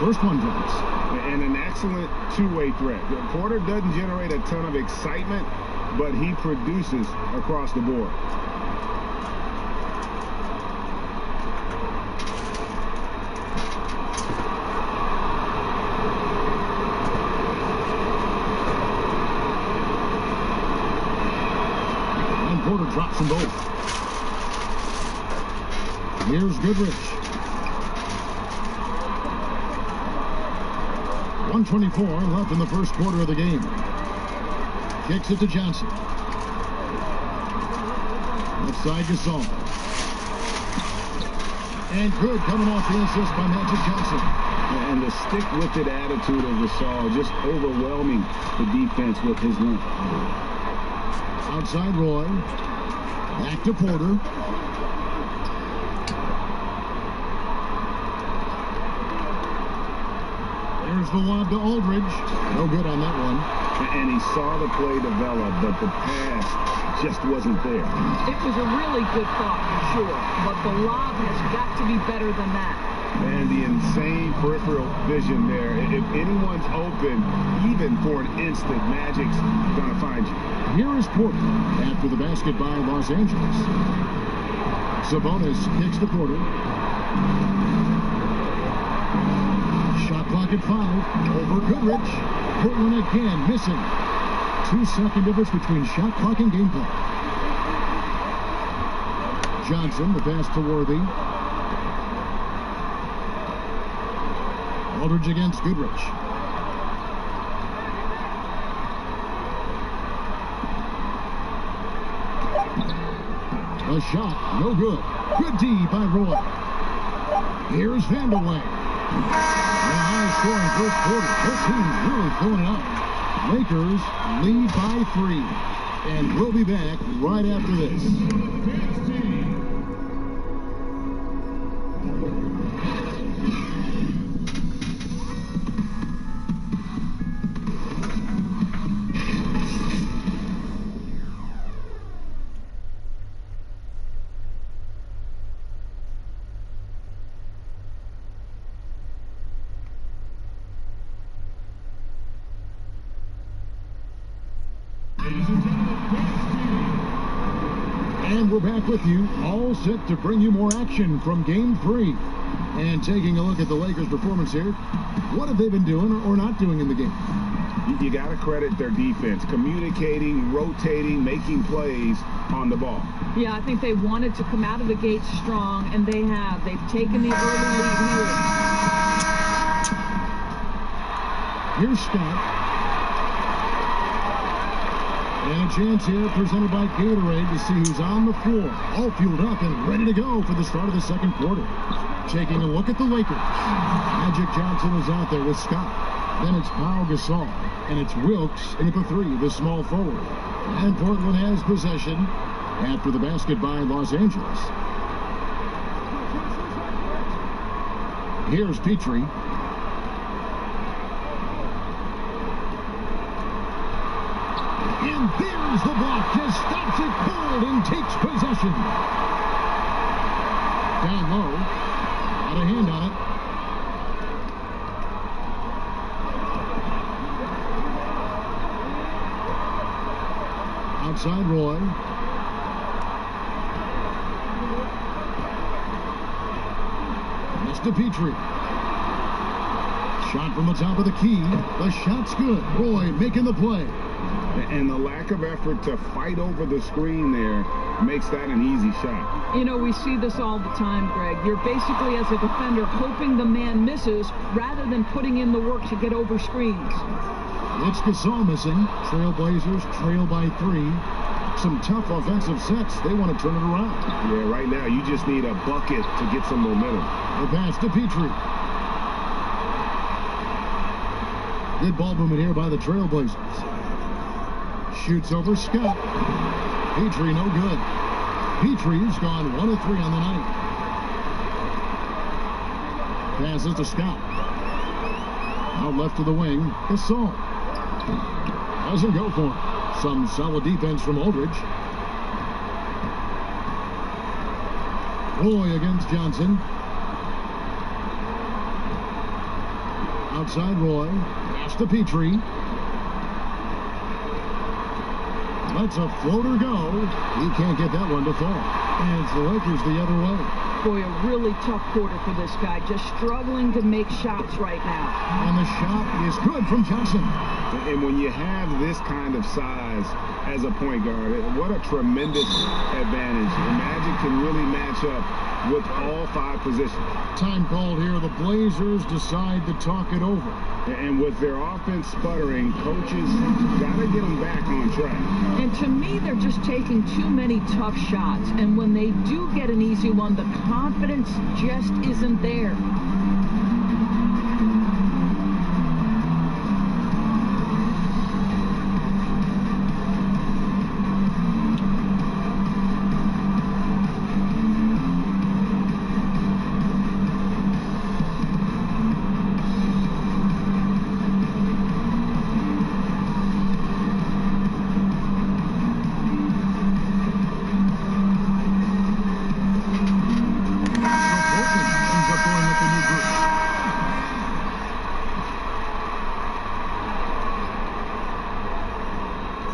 first one drops. And an excellent two-way threat. Porter doesn't generate a ton of excitement, but he produces across the board. And Porter drops them both. Here's Goodrich. 1:24 left in the first quarter of the game. Kicks it to Johnson. Outside Gasol. And good coming off the assist by Magic Johnson. And the stick-with-it attitude of Gasol, just overwhelming the defense with his length. Outside Roy. Back to Porter. There's the lob to Aldridge. No good on that one. And he saw the play develop, but the pass just wasn't there. It was a really good thought, for sure, but the lob has got to be better than that. And the insane peripheral vision there. If anyone's open, even for an instant, Magic's going to find you. Here is Porter after the basket by Los Angeles. Sabonis kicks to Porter. Shot clock at 5. Over Goodrich. Portland again missing. 2-second difference between shot clock and game clock. Johnson, the pass to Worthy. Aldridge against Goodrich. A shot, no good. Good D by Roy. Here's Vandeweghe. A high-scoring first quarter. Both teams really throwing it out. Lakers lead by 3. And we'll be back right after this. And we're back with you, all set to bring you more action from Game 3. And taking a look at the Lakers' performance here, what have they been doing or not doing in the game? You got to credit their defense, communicating, rotating, making plays on the ball. Yeah, I think they wanted to come out of the gate strong, and they have. They've taken the early lead here. Here's Scott. And a chance here presented by Gatorade to see who's on the floor. All fueled up and ready to go for the start of the second quarter. Taking a look at the Lakers. Magic Johnson is out there with Scott. Then it's Pau Gasol. And it's Wilkes in at the 3, the small forward. And Portland has possession after the basket by Los Angeles. Here's Petrie. And there's the block. Just stops it cold and takes possession. Down low. Got a hand on it. Outside Roy. Next to Petrie. Shot from the top of the key. The shot's good. Roy making the play. And the lack of effort to fight over the screen there makes that an easy shot. You know, we see this all the time, Greg. You're basically, as a defender, hoping the man misses rather than putting in the work to get over screens. It's Gasol missing. Trailblazers trail by 3. Some tough offensive sets. They want to turn it around. Yeah, right now you just need a bucket to get some momentum. The pass to Petrie. Good ball movement here by the Trailblazers. Shoots over Scott. Petrie no good. Petrie's gone 1 of 3 on the night. Passes to Scott. Out left to the wing. Gasol. Doesn't go for it. Some solid defense from Aldridge. Roy against Johnson. Outside Roy. Pass to Petrie. Lets a floater go. He can't get that one to fall. And it's the Lakers the other way. Boy, a really tough quarter for this guy. Just struggling to make shots right now. And the shot is good from Johnson. And when you have this kind of size as a point guard, what a tremendous advantage. And Magic can really match up with all 5 positions. Time called here. The Blazers decide to talk it over. And with their offense sputtering, coaches got to get them back on track. And to me, they're just taking too many tough shots. And when they do get an easy one, the confidence just isn't there.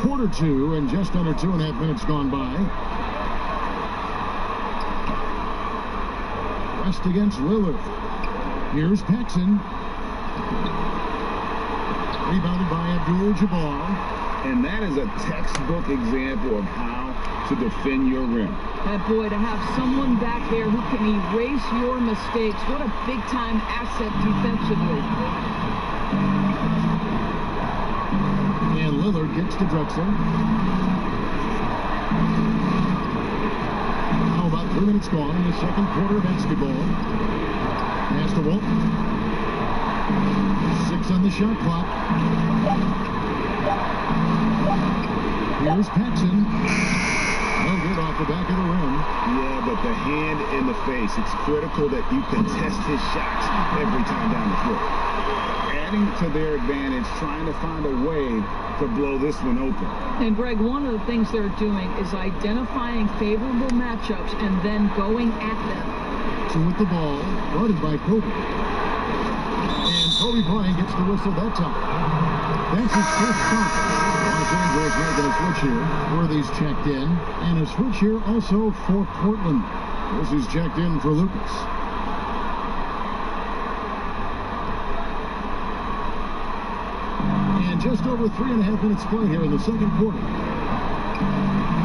Quarter 2 and just under 2.5 minutes gone by. West against Lillard. Here's Paxson. Rebounded by Abdul-Jabbar. And that is a textbook example of how to defend your rim. And boy, to have someone back there who can erase your mistakes, what a big-time asset defensively. And Lillard gets to Drexler. Now about 3 minutes gone in the second quarter of basketball. Pass to Walton. 6 on the shot clock. Here's Paxson. No good off the back of the rim. Yeah, but the hand in the face. It's critical that you contest his shots every time down the floor. Adding to their advantage, trying to find a way to blow this one open. And Greg, one of the things they're doing is identifying favorable matchups and then going at them. 2 with the ball, guarded by Kobe. And Kobe Bryant gets the whistle that time. That's his first stop. Los Angeles making a switch here. Worthy's checked in. And a switch here also for Portland. This is checked in for Lucas. And just over 3.5 minutes played here in the second quarter.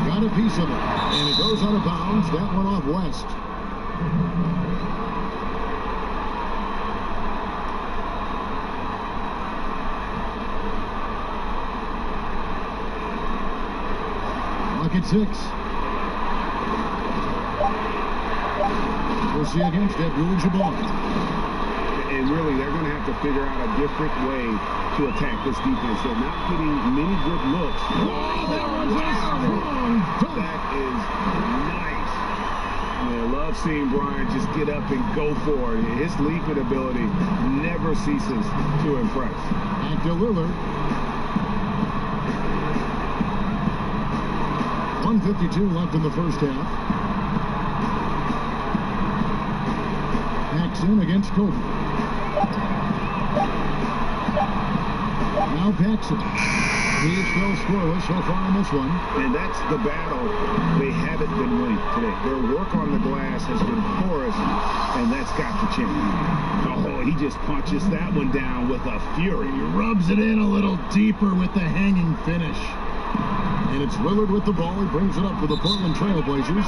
Got a piece of it. And it goes out of bounds. That one off West. At 6. We'll see against Abdul-Jabbar. And really, they're going to have to figure out a different way to attack this defense. They're not getting many good looks. That is nice. I love seeing Bryant just get up and go for it. His leaping ability never ceases to impress. Back to Lillard. 1:52 left in the first half. Paxson against Kobe. Now Paxson. He is still scoreless so far in this one. And that's the battle they haven't been winning today. Their work on the glass has been porous, and that's got to change. Oh, he just punches that one down with a fury. He rubs it in a little deeper with the hanging finish. And it's Lillard with the ball. He brings it up for the Portland Trailblazers.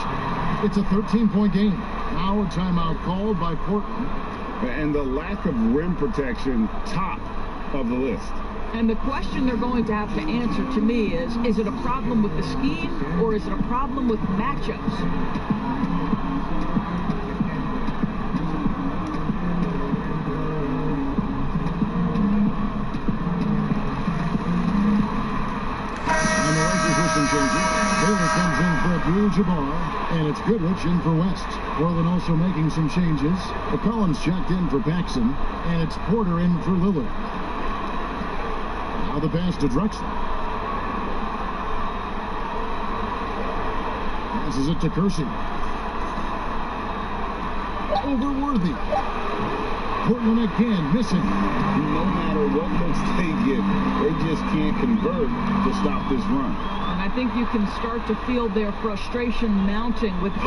It's a 13-point game. Now a timeout called by Portland. And the lack of rim protection, top of the list. And the question they're going to have to answer to me is it a problem with the scheme or is it a problem with matchups? Taylor comes in for Abdul-Jabbar, and it's Goodrich in for West. Portland also making some changes. McCollum's checked in for Paxson, and it's Porter in for Lillard. Now the pass to Drexler. Passes it to Kersey. Over Worthy. Portland again missing. No matter what looks they get, they just can't convert to stop this run. And I think you can start to feel their frustration mounting with, you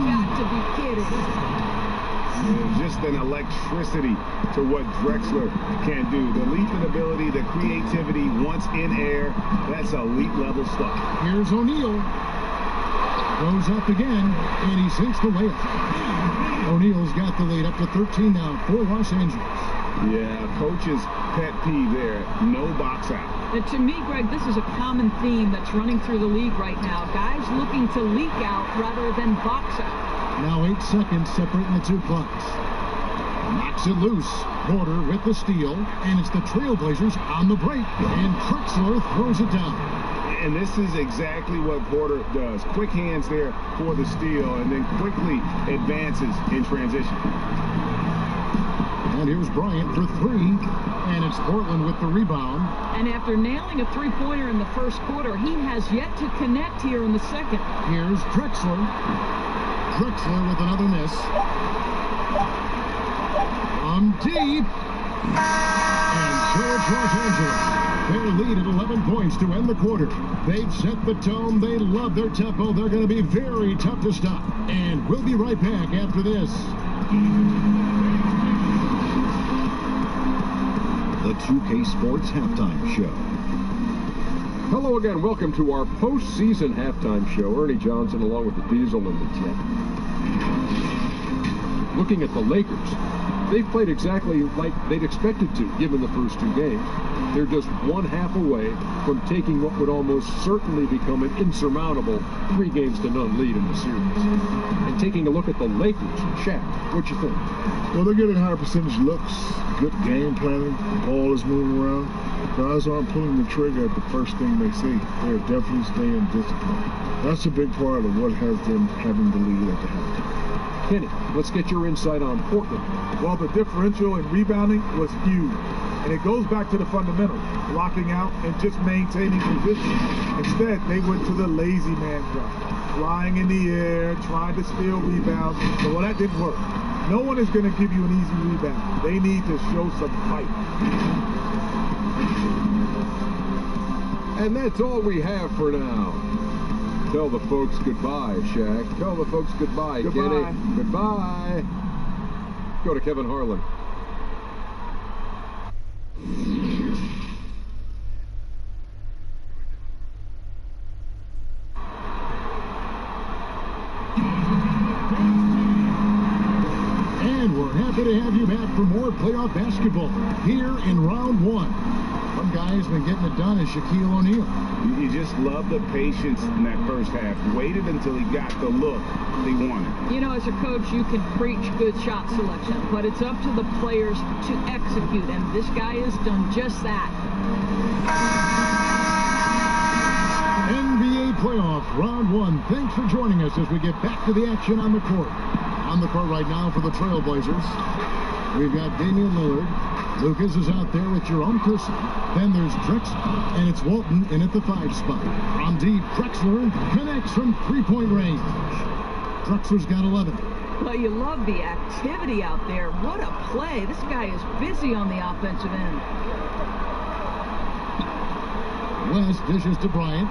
got to be kidding. Just an electricity to what Drexler can do. The leaping ability, the creativity, once in air, that's elite level stuff. Here's O'Neal. Goes up again, and he sinks the layup. O'Neal's got the lead up to 13 now for Los Angeles. Yeah, coach's pet peeve there, no box out. And to me, Greg, this is a common theme that's running through the league right now. Guys looking to leak out rather than box out. Now 8 seconds separating the two clocks. Knocks it loose. Porter with the steal, and it's the Trailblazers on the break. And Drexler throws it down. And this is exactly what Porter does. Quick hands there for the steal, and then quickly advances in transition. And here's Bryant for 3, and it's Portland with the rebound. And after nailing a three-pointer in the first quarter, he has yet to connect here in the second. Here's Drexler. Drexler with another miss. Deep. And George Los Angeles, their lead at 11 points to end the quarter. They've set the tone. They love their tempo. They're going to be very tough to stop. And we'll be right back after this. The 2K Sports Halftime Show. Hello again. Welcome to our postseason halftime show. Ernie Johnson along with the Diesel and the Jet. Looking at the Lakers, they've played exactly like they'd expected to, given the first two games. They're just one half away from taking what would almost certainly become an insurmountable 3-0 lead in the series. And taking a look at the Lakers, Shaq, what you think? Well, they're getting higher percentage looks, good game planning, the ball is moving around. Guys aren't pulling the trigger at the first thing they see. They're definitely staying disciplined. That's a big part of what has them having the lead at the half. Kenny, let's get your insight on Portland. Well, the differential in rebounding was huge. And it goes back to the fundamentals, blocking out and just maintaining position. Instead, they went to the lazy man drop, flying in the air, trying to steal rebounds. So, well, that didn't work. No one is going to give you an easy rebound. They need to show some fight. And that's all we have for now. Tell the folks goodbye, Shaq. Tell the folks goodbye, Goodbye. Kenny. Goodbye. Go to Kevin Harlan. And we're happy to have you back for more playoff basketball here in round 1. One guy's been getting it done is Shaquille O'Neal. You just love the patience in that first half. Waited until he got the look he wanted. You know, as a coach, you can preach good shot selection, but it's up to the players to execute, and this guy has done just that. NBA playoff round 1. Thanks for joining us as we get back to the action on the court. On the court right now for the Trailblazers, we've got Damian Lillard. Lucas is out there with Jerome Kersey. Then there's Drexler, and it's Walton in at the 5 spot. On deep, Drexler connects from 3-point range. Drexler's got 11. Well, you love the activity out there. What a play. This guy is busy on the offensive end. West dishes to Bryant.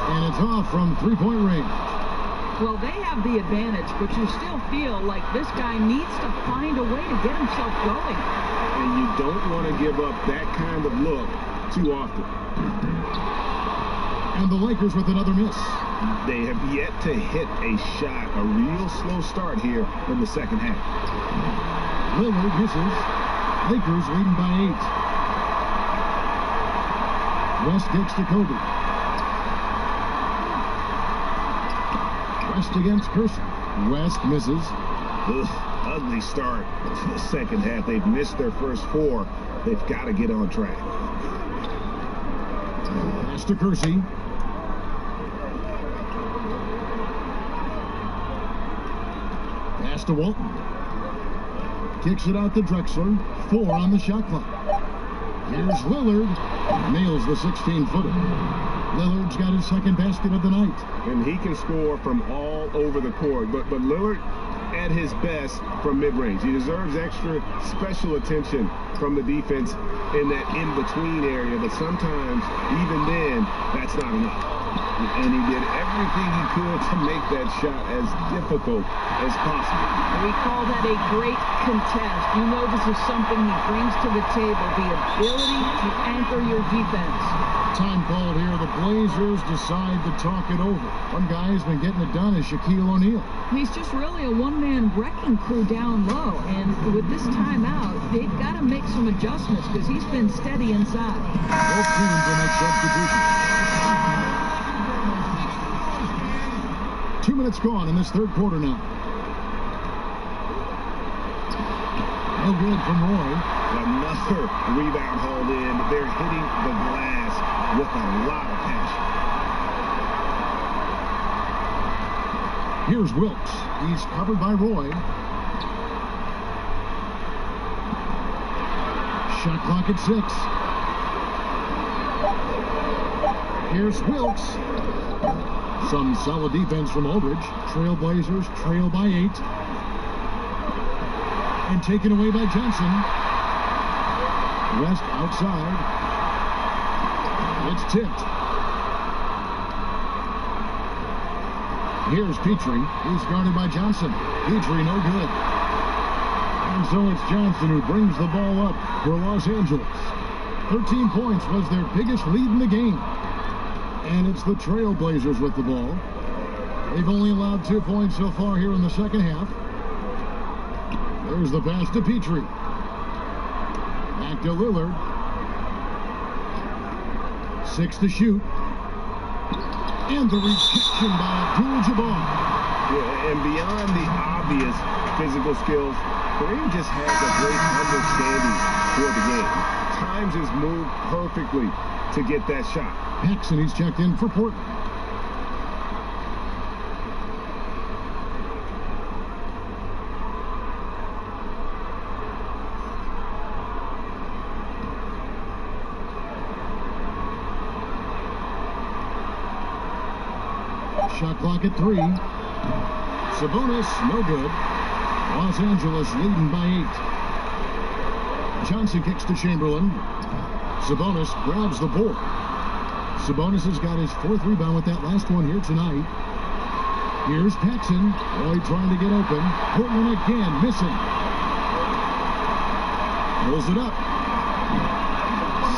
And it's off from 3-point range. Well, they have the advantage, but you still feel like this guy needs to find a way to get himself going. And you don't want to give up that kind of look too often. And the Lakers with another miss. They have yet to hit a shot, a real slow start here in the second half. Lillard misses. Lakers leading by 8. West kicks to Kobe. West against Kersey. West misses. Ugh, ugly start to the second half. They've missed their first 4. They've got to get on track. Pass to Kersey. Pass to Walton. Kicks it out to Drexler. 4 on the shot clock. Here's Lillard. Nails the 16-footer. Lillard's got his second basket of the night. And he can score from all over the court. But Lillard, at his best from mid-range. He deserves extra special attention from the defense in that in-between area, but sometimes, even then, that's not enough. And he did everything he could to make that shot as difficult as possible. We call that a great contest. You know this is something he brings to the table, the ability to anchor your defense. Time called here. The Blazers decide to talk it over. One guy who's been getting it done is Shaquille O'Neal. He's just really a one-man wrecking crew down low, and with this timeout, they've got to make some adjustments because he's been steady inside. Both teams will make substitutions. 2 minutes gone in this third quarter now. No good from Roy. Another rebound hauled in. They're hitting the glass with a lot of passion. Here's Wilkes. He's covered by Roy. Shot clock at 6. Here's Wilkes. Some solid defense from Aldridge. Trailblazers trail by 8. And taken away by Johnson. West outside. It's tipped. Here's Petrie. He's guarded by Johnson. Petrie no good. And so it's Johnson who brings the ball up for Los Angeles. 13 points was their biggest lead in the game. And it's the Trailblazers with the ball. They've only allowed 2 points so far here in the second half. There's the pass to Petrie. Back to Lillard. 6 to shoot. And the rejection by Abdul-Jabbar. Yeah, and beyond the obvious physical skills, Kareem just has a great understanding for the game. Times his move perfectly to get that shot. Paxson, he's checked in for Portland. Shot clock at 3. Sabonis, no good. Los Angeles leading by 8. Johnson kicks to Chamberlain. Sabonis grabs the board. Sabonis has got his 4th rebound with that last one here tonight. Here's Paxson. Roy trying to get open. Portland again, missing. Pulls it up.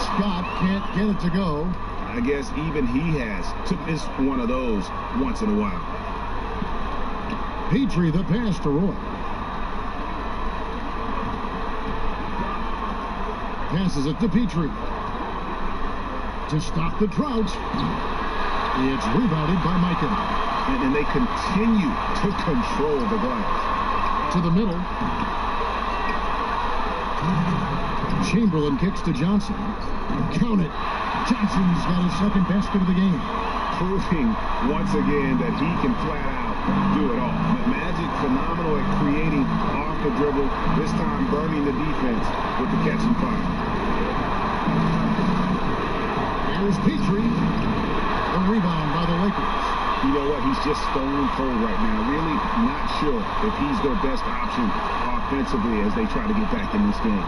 Scott can't get it to go. I guess even he has to miss one of those once in a while. Petrie, the pass to Roy. Passes it to Petrie. To stop the drought. It's rebounded by Mikan. And they continue to control the glass. To the middle. Chamberlain kicks to Johnson. Count it. Johnson's got his 2nd basket of the game. Proving once again that he can flat out do it all. Magic phenomenal at creating off the dribble, this time burning the defense with the catch and fire. Here's Petrie. The rebound by the Lakers. You know what? He's just stone cold right now. Really not sure if he's their best option offensively as they try to get back in this game.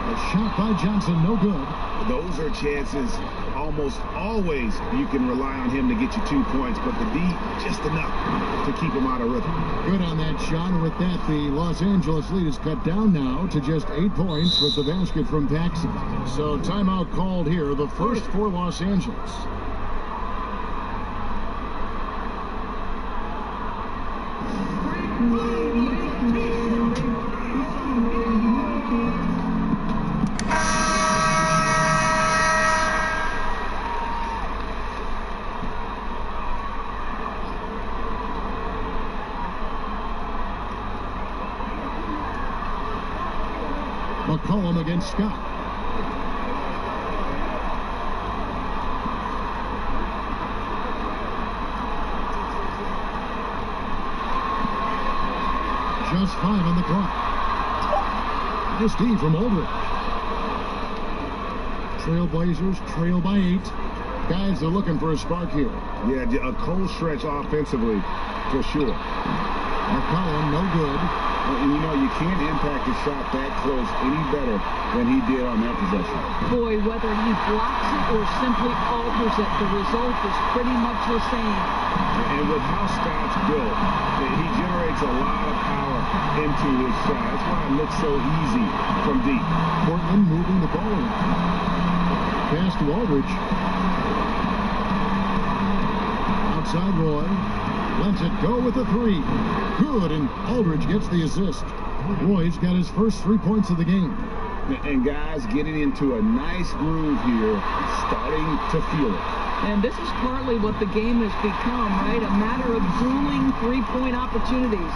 A shot by Johnson, no good. Those are chances almost always you can rely on him to get you 2 points, but the D just enough to keep him out of rhythm. Good on that shot, and with that, the Los Angeles lead is cut down now to just 8 points with the basket from Paxson. So timeout called here, the first for Los Angeles. McCollum against Scott. Just 5 on the clock. Nice D from Aldridge. Trailblazers trail by 8. Guys are looking for a spark here. Yeah, a cold stretch offensively for sure. McCollum, no good. And you know, you can't impact a shot that close any better than he did on that possession. Boy, whether he blocks it or simply alters it, the result is pretty much the same. And with how Scott's built, he generates a lot of power into his shot. That's why it looks so easy from deep. Portland moving the ball. Pass to Aldridge. Outside Roy. Lets it go with a three. Good, and Aldridge gets the assist. Roy's got his first 3 points of the game. And guys getting into a nice groove here, starting to feel it. And this is partly what the game has become, right? A matter of drooling three-point opportunities.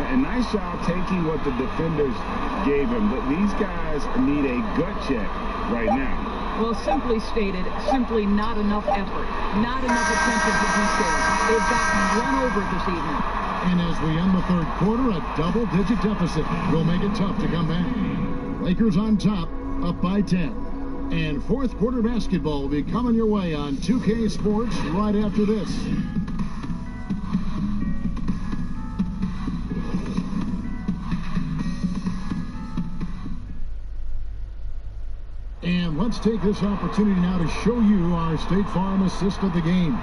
A nice job taking what the defenders gave him. But these guys need a gut check right now. Well, simply stated, simply not enough effort, not enough attention to detail. They've gotten run over this evening. And as we end the third quarter, a double-digit deficit will make it tough to come back. Lakers on top, up by 10. And fourth quarter basketball will be coming your way on 2K Sports right after this. And let's take this opportunity now to show you our State Farm assist of the game.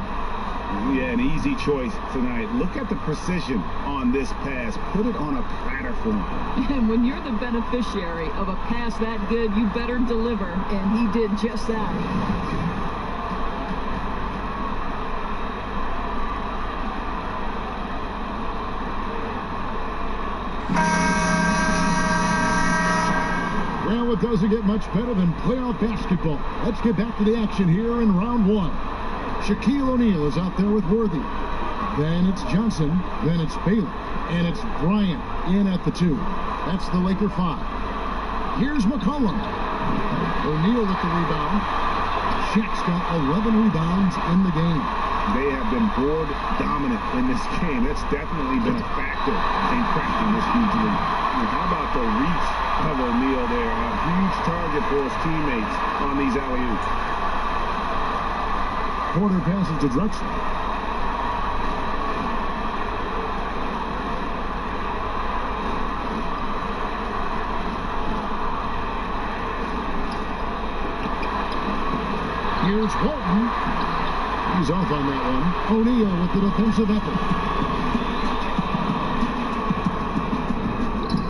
Yeah, an easy choice tonight. Look at the precision on this pass. Put it on a platter for him. And when you're the beneficiary of a pass that good, you better deliver. And he did just that. Well, it doesn't get much better than playoff basketball. Let's get back to the action here in round one. Shaquille O'Neal is out there with Worthy. Then it's Johnson. Then it's Bailey. And it's Bryant in at the 2. That's the Laker 5. Here's McCollum. O'Neal with the rebound. Shaq's got 11 rebounds in the game. They have been board dominant in this game. That's definitely been a factor in cracking this huge lead. And how about the reach of O'Neal there? A huge target for his teammates on these alley-oops. Porter passes to Drexler. Here's Walton. He's off on that one. O'Neal with the defensive effort.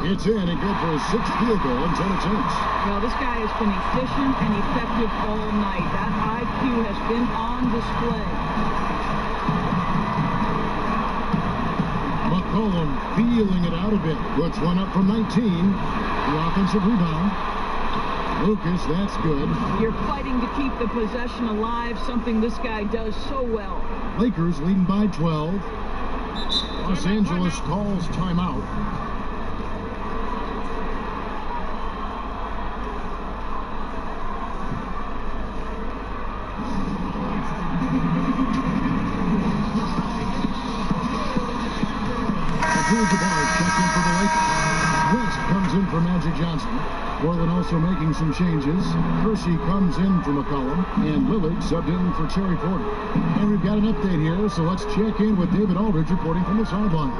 It's in and good for his 6th field goal in 10 attempts. Well, this guy has been efficient and effective all night. That IQ has been on display. McCollum feeling it out a bit. Puts one up from 19. The offensive rebound. Lucas, that's good. You're fighting to keep the possession alive, something this guy does so well. Lakers leading by 12. Los Angeles calls timeout. Abdul-Jabbar checks in for the Lakers. West comes in for Magic Johnson. Portland also making some changes. Kersey comes in for McCollum, and Lillard subbed in for Terry Porter. And we've got an update here, so let's check in with David Aldridge reporting from the sideline.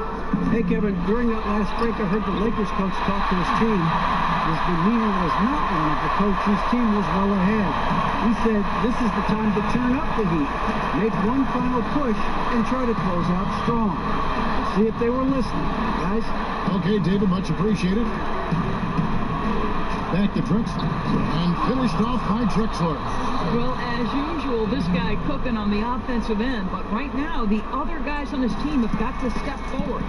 Hey, Kevin, during that last break, I heard the Lakers coach talk to his team. His demeanor was not one of the coach whose team was well ahead. He said, this is the time to turn up the heat, make one final push, and try to close out strong. Let's see if they were listening, guys. Okay, David, much appreciated. Back to Drexler, and finished off by Drexler. Well, as usual, this guy cooking on the offensive end, but right now, the other guys on his team have got to step forward.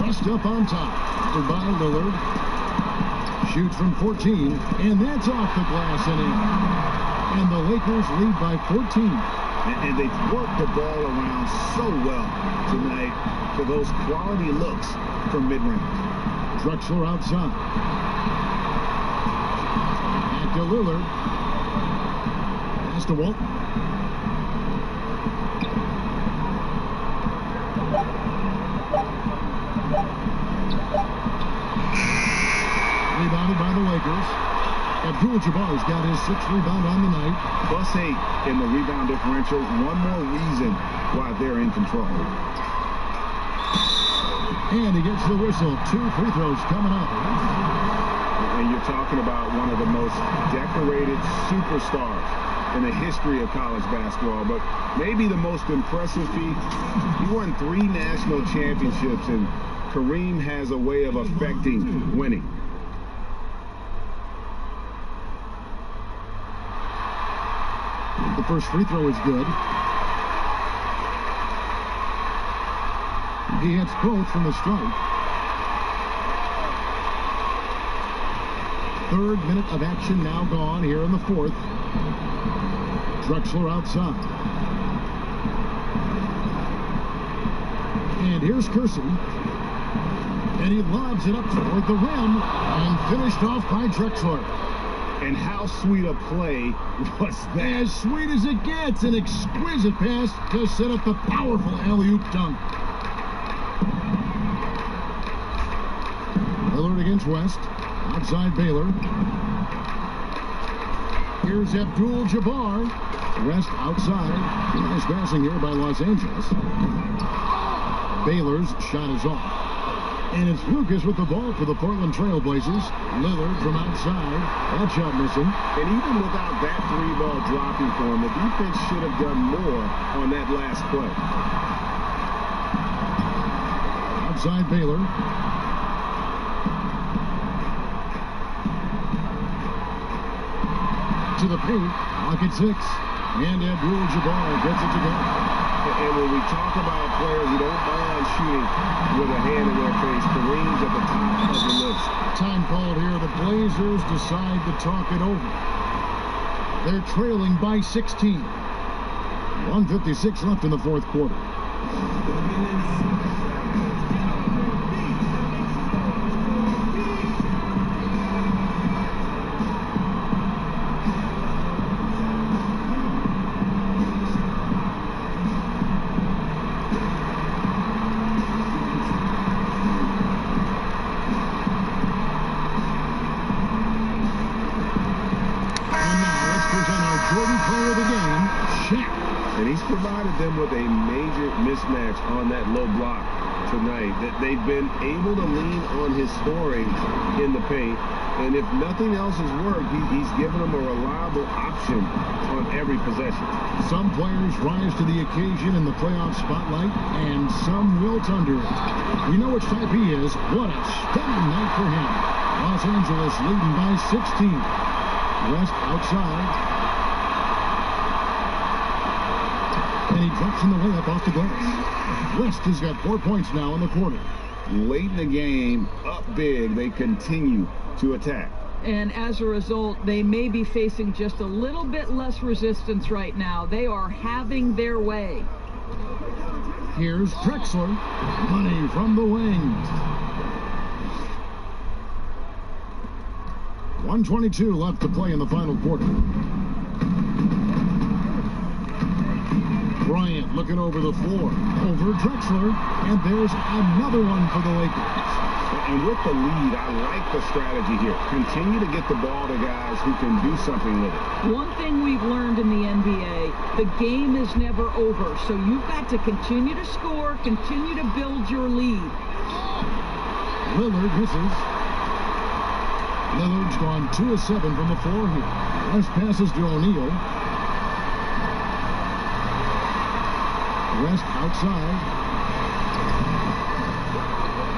West up on top, for by Lillard. Shoots from 14, and that's off the glass and in. And the Lakers lead by 14. And they've worked the ball around so well tonight for those quality looks from mid-range. Drexler outside. Back to Lillard. Pass to Walton. Rebounded by the Lakers. Abdul-Jabbar's got his 6th rebound on the night. +8 in the rebound differential. One more reason why they're in control. And he gets the whistle. 2 free throws coming up. And you're talking about one of the most decorated superstars in the history of college basketball, but maybe the most impressive feat. He won 3 national championships, and Kareem has a way of affecting winning. The first free throw is good. He hits both from the stripe. 3rd minute of action now gone here in the 4th. Drexler outside. And here's Kersey. And he lobs it up toward the rim and finished off by Drexler. And how sweet a play was that? As sweet as it gets, an exquisite pass to set up the powerful alley-oop dunk. Lillard against West. Outside Baylor. Here's Abdul-Jabbar. West outside. Nice passing here by Los Angeles. Baylor's shot is off. And it's Lucas with the ball for the Portland Trail Blazers. Lillard from outside. That shot missing. And even without that 3-ball dropping for him, the defense should have done more on that last play. Outside Baylor. To the paint. Pocket 6. And Abdul-Jabbar gets it to go. And when we talk about players who don't mind shooting with a hand in their face, Kareem's at the top of the list. Time called here. The Blazers decide to talk it over. They're trailing by 16. 1:56 left in the 4th quarter. And he's provided them with a major mismatch on that low block tonight. That they've been able to lean on his scoring in the paint. And if nothing else has worked, he's given them a reliable option on every possession. Some players rise to the occasion in the playoff spotlight, and some wilt under it. We know which type he is. What a stunning night for him. Los Angeles leading by 16. West outside. And he drops in the layup off the glass. West has got 4 points now in the quarter. Late in the game, up big, they continue to attack. And as a result, they may be facing just a little bit less resistance right now. They are having their way. Here's Drexler. Money from the wing. 1:22 left to play in the final quarter. Bryant looking over the floor. Over Drexler. And there's another one for the Lakers. And with the lead, I like the strategy here. Continue to get the ball to guys who can do something with it. One thing we've learned in the NBA, the game is never over. So you've got to continue to score, continue to build your lead. Lillard misses. Lillard's gone 2 of 7 from the floor here. West passes to O'Neal. West outside.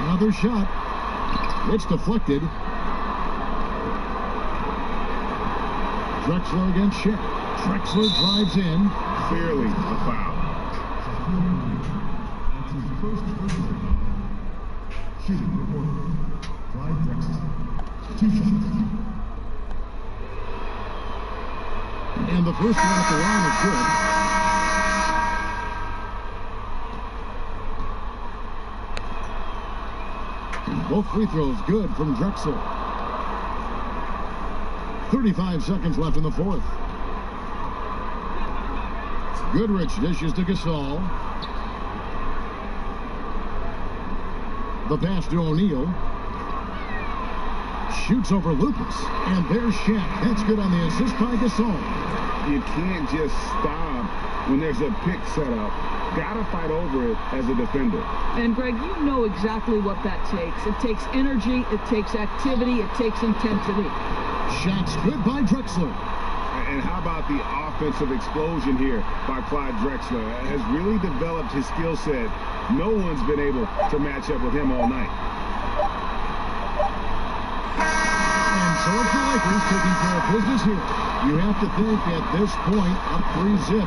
Another shot. It's deflected. Drexler against Shaq. Drexler drives in. Clearly a foul. Shooting reported. Clyde Drexler. 2 shots. And the first one at the line is good. Both free throws good from Drexler. 35 seconds left in the 4th. Goodrich dishes to Gasol. The pass to O'Neal. shoots over Lucas. And there's Shaq. That's good on the assist by Gasol. You can't just stop when there's a pick set up. Gotta fight over it as a defender. And Greg, you know exactly what that takes. It takes energy, it takes activity, it takes intensity. Shots good by Drexler. And how about the offensive explosion here by Clyde Drexler? Has really developed his skill set. No one's been able to match up with him all night. And so it's the Lakers taking care of business here. You have to think at this point, up 3-zip.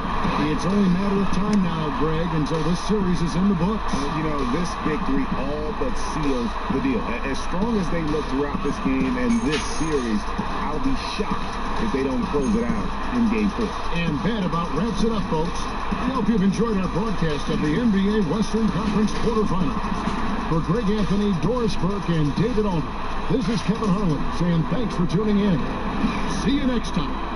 It's only a matter of time now, Greg, until this series is in the books. You know, this victory all but seals the deal. As strong as they look throughout this game and this series, I'll be shocked if they don't close it out in Game 4. And that about wraps it up, folks. We hope you've enjoyed our broadcast of the NBA Western Conference quarterfinals. For Greg Anthony, Doris Burke, and David Aldridge, this is Kevin Harlan saying thanks for tuning in. See you next time.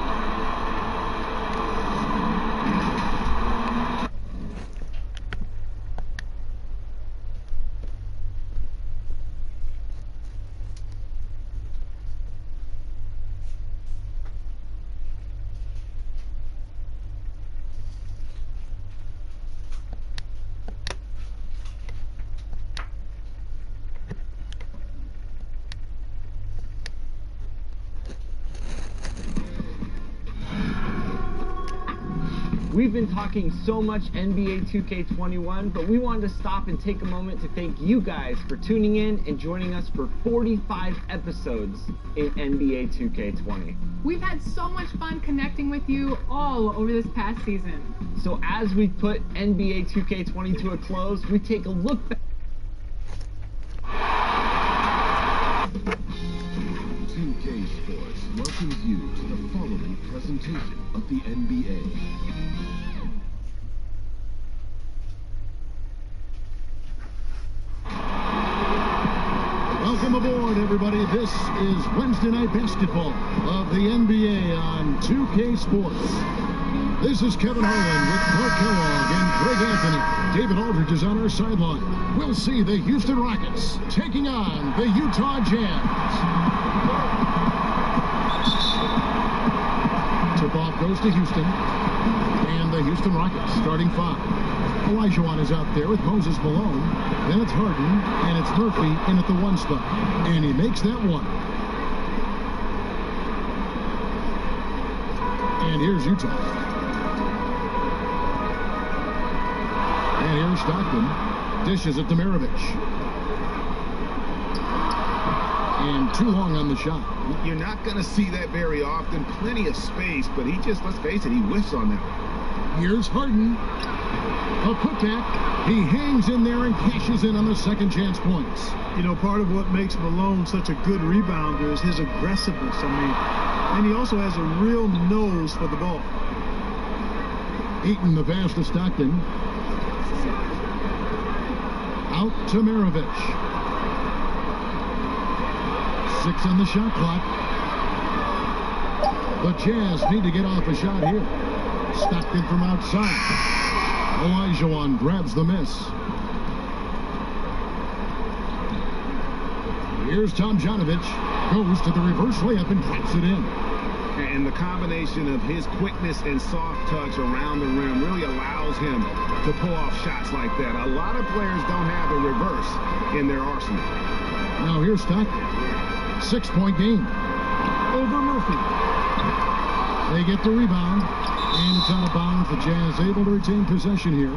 We've been talking so much NBA 2K21, but we wanted to stop and take a moment to thank you guys for tuning in and joining us for 45 episodes in NBA 2K20. We've had so much fun connecting with you all over this past season. So as we put NBA 2K20 to a close, we take a look back. 2K Sports welcomes you to the following presentation of the NBA. Welcome aboard, everybody. This is Wednesday Night Basketball of the NBA on 2K Sports. This is Kevin Harlan with Clark Kellogg and Greg Anthony. David Aldridge is on our sideline. We'll see the Houston Rockets taking on the Utah Jazz. Tip-off goes to Houston. And the Houston Rockets starting five. Olajuwon is out there with Moses Malone. Then it's Harden, and it's Murphy in at the one spot. And he makes that one. And here's Utah. And here's Stockton. Dishes it to Maravich. And too long on the shot. You're not going to see that very often. Plenty of space, but he just, let's face it, he whiffs on that one. Here's Harden. A putback. He hangs in there and cashes in on the second chance points. You know, part of what makes Malone such a good rebounder is his aggressiveness. And he also has a real nose for the ball. Eaton the pass to Stockton. Out to Maravich. 6 on the shot clock. The Jazz need to get off a shot here. Stockton from outside. Olajuwon grabs the miss. Here's Tomjanovich. Goes to the reverse layup and drops it in. And the combination of his quickness and soft touch around the rim really allows him to pull off shots like that. A lot of players don't have the reverse in their arsenal. Now here's Stockton. 6-point game. Over Murphy. They get the rebound, and it's out of bounds. The Jazz able to retain possession here.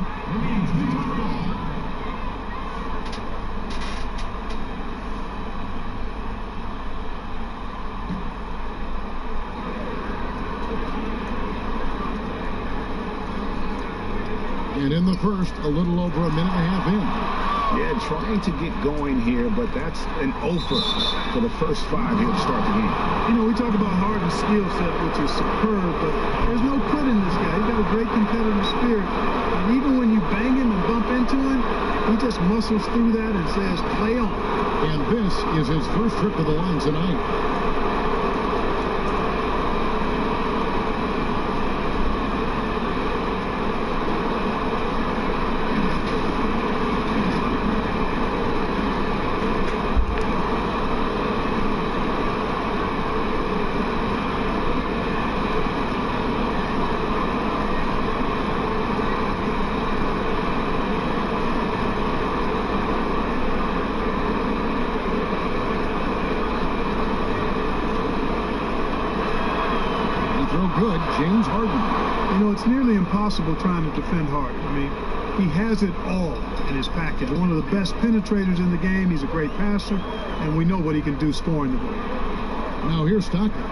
And in the first, a little over a minute and a half in. Yeah, trying to get going here, but that's an offer for the first 5 here to start the game. You know, we talk about Harden's skill set, which is superb, but there's no quit in this guy. He's got a great competitive spirit. And even when you bang him and bump into him, he just muscles through that and says, play on. And this is his first trip to the line tonight. so good, James Harden. You know, it's nearly impossible trying to defend Harden. I mean, he has it all in his package. One of the best penetrators in the game. He's a great passer, and we know what he can do scoring the ball. Now here's Stockton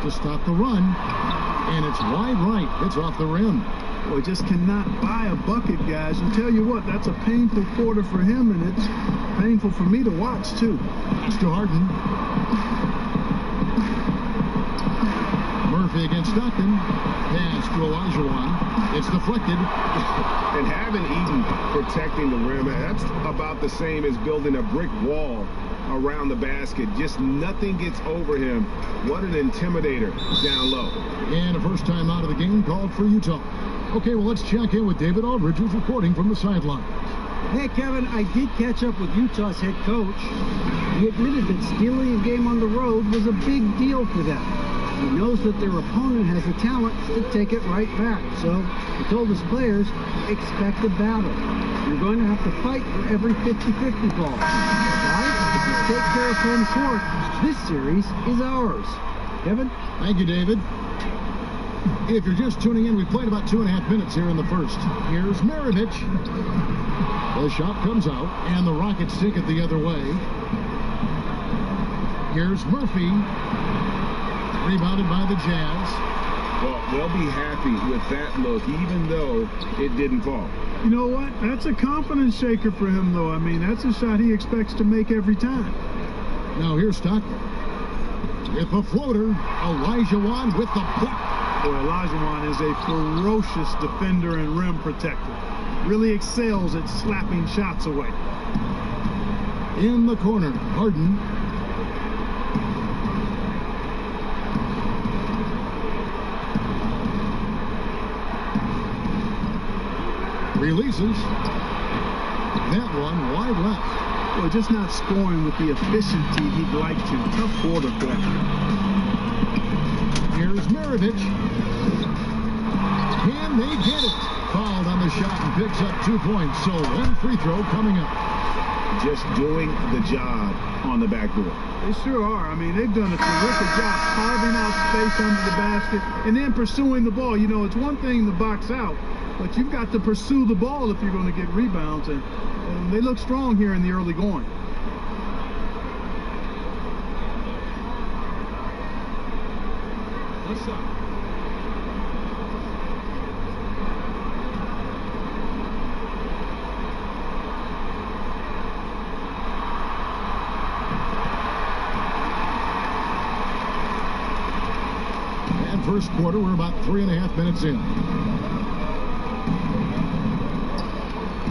to stop the run, and it's wide right. It's off the rim. Well, just cannot buy a bucket, guys. And tell you what, that's a painful quarter for him, and it's painful for me to watch, too. Pass to Harden. Murphy against Stockton. Pass to Olajuwon. It's deflected. And having Eaton protecting the rim, that's about the same as building a brick wall around the basket. Just nothing gets over him. What an intimidator down low. And a first time out of the game called for Utah. Okay, well, let's check in with David Aldridge, who's reporting from the sideline. Hey, Kevin, I did catch up with Utah's head coach. He admitted that stealing a game on the road was a big deal for them. He knows that their opponent has the talent to take it right back. So he told his players, expect a battle. You're going to have to fight for every 50-50 ball. Right? If you take care of home court, this series is ours. Kevin? Thank you, David. If you're just tuning in, we played about 2.5 minutes here in the first. Here's Maravich. The shot comes out, and the Rockets take it the other way. Here's Murphy. Rebounded by the Jazz. Well, they'll be happy with that look, even though it didn't fall. You know what? That's a confidence shaker for him, though. I mean, that's a shot he expects to make every time. Now here's Stockton. With the floater, Olajuwon with the block. Boy, Olajuwon is a ferocious defender and rim protector. Really excels at slapping shots away. In the corner, Harden. Releases. That one wide left. Well, just not scoring with the efficiency he'd like to. Tough quarter for him. Here's Maravich. Can they get it? Fouled on the shot and picks up 2 points. So one free throw coming up. Just doing the job on the backboard. They sure are. I mean, they've done a terrific job carving out space under the basket and then pursuing the ball. You know, it's one thing to box out, but you've got to pursue the ball if you're going to get rebounds. And they look strong here in the early going. What's up? And first quarter, we're about 3.5 minutes in.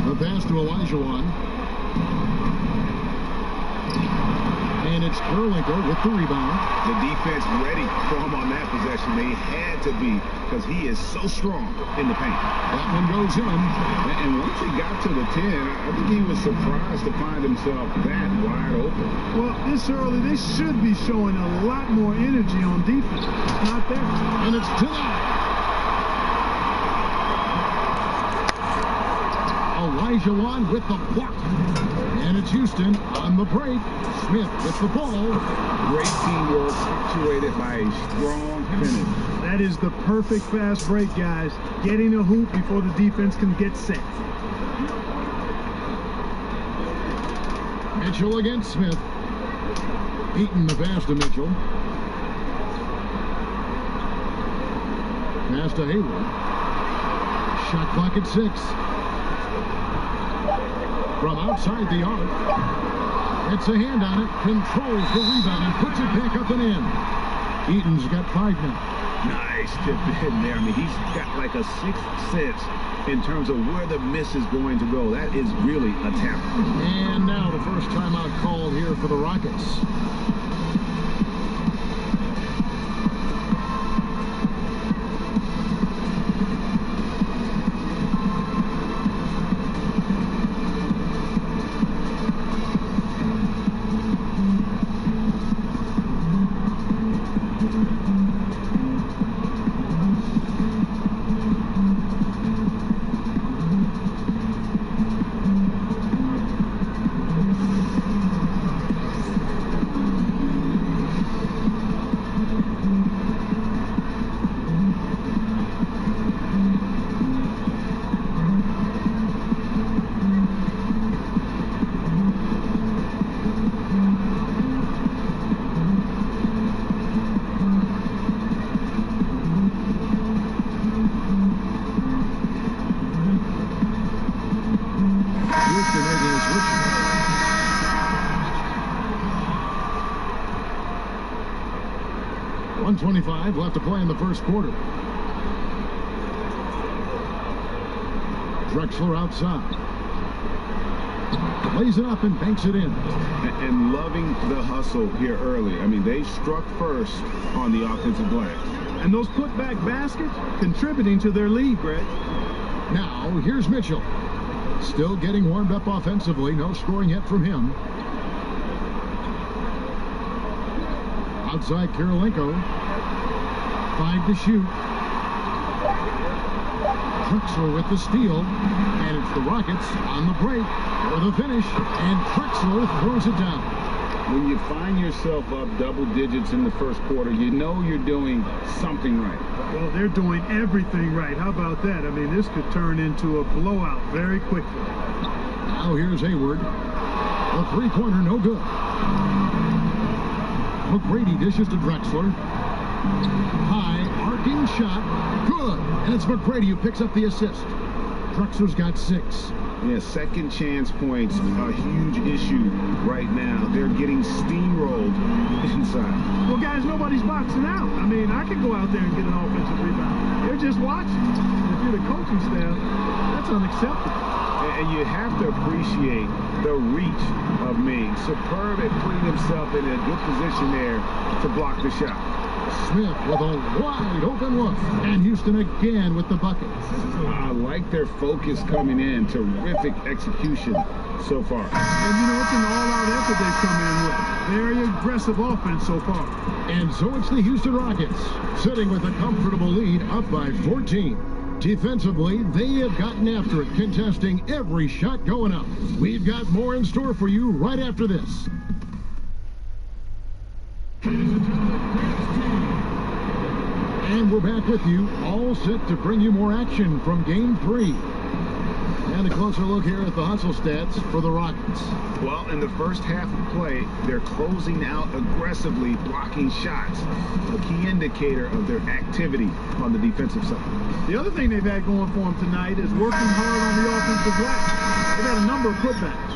The pass to Olajuwon. And it's Kerlinker with the rebound. The defense ready for him on that possession. They had to be, because he is so strong in the paint. That one goes in. And once he got to the 10, I think he was surprised to find himself that wide open. Well, this early, they should be showing a lot more energy on defense. It's not there. And it's denied. Olajuwon with the block. And it's Houston on the break. Smith with the ball. Great teamwork, punctuated by a strong finish. That is the perfect fast break, guys. Getting a hoop before the defense can get set. Mitchell against Smith. Eaton the pass to Mitchell. Pass to Hayward. Shot clock at 6. From outside the arc. It's a hand on it. Controls the rebound and puts it back up and in. Eaton's got 5 now. Nice tip in there. I mean, he's got like a sixth sense in terms of where the miss is going to go. That is really a talent. And now the first timeout called here for the Rockets. 1:25 left to play in the first quarter. Drexler outside. Lays it up and banks it in. And loving the hustle here early. I mean, they struck first on the offensive glass. And those putback baskets contributing to their lead, Greg. Now, here's Mitchell. Still getting warmed up offensively. No scoring yet from him. Outside Kirilenko. 5 to shoot. Drexler with the steal. And it's the Rockets on the break for the finish. And Drexler throws it down. When you find yourself up double digits in the first quarter, you know you're doing something right. Well, they're doing everything right. How about that? I mean, this could turn into a blowout very quickly. Now here's Hayward. A three-pointer, no good. McGrady dishes to Drexler. High, arcing shot. Good. And it's McGrady who picks up the assist. Drexler's got 6. Yeah, second chance points, a huge issue right now. They're getting steamrolled inside. Well, guys, nobody's boxing out. I mean, I could go out there and get an offensive rebound. They're just watching. If you're the coaching staff, that's unacceptable. And you have to appreciate the reach of Maine. Superb at putting himself in a good position there to block the shot. Smith with a wide open look. And Houston again with the bucket. I like their focus coming in. Terrific execution so far. And, you know, it's an all-out effort they've come in with. Very aggressive offense so far. And so it's the Houston Rockets sitting with a comfortable lead up by 14. Defensively, they have gotten after it, contesting every shot going up. We've got more in store for you right after this. And we're back with you, all set to bring you more action from Game 3. And a closer look here at the hustle stats for the Rockets. Well, in the first half of play, they're closing out aggressively, blocking shots. A key indicator of their activity on the defensive side. The other thing they've had going for them tonight is working hard on the offensive glass. They've had a number of putbacks.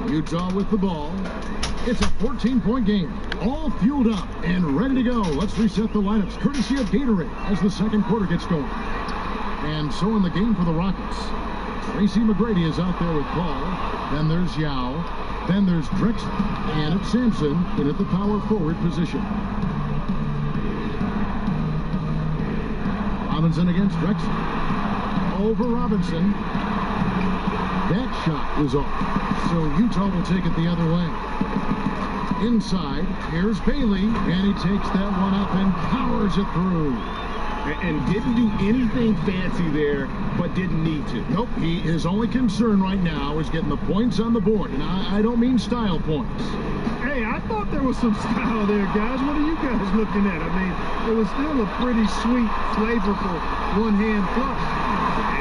Utah with the ball. It's a 14-point game. All fueled up and ready to go. Let's reset the lineups, courtesy of Gatorade, as the second quarter gets going. And so in the game for the Rockets, Tracy McGrady is out there with Paul. Then there's Yao. Then there's Drexler. And it's Sampson in at the power forward position. Robinson against Drexler. Over Robinson. That shot is off. So Utah will take it the other way. Inside, here's Bailey. And he takes that one up and powers it through. And didn't do anything fancy there, but didn't need to. Nope, his only concern right now is getting the points on the board. And I don't mean style points. Hey, I thought there was some style there, guys. What are you guys looking at? I mean, it was still a pretty sweet, flavorful one-hand flush.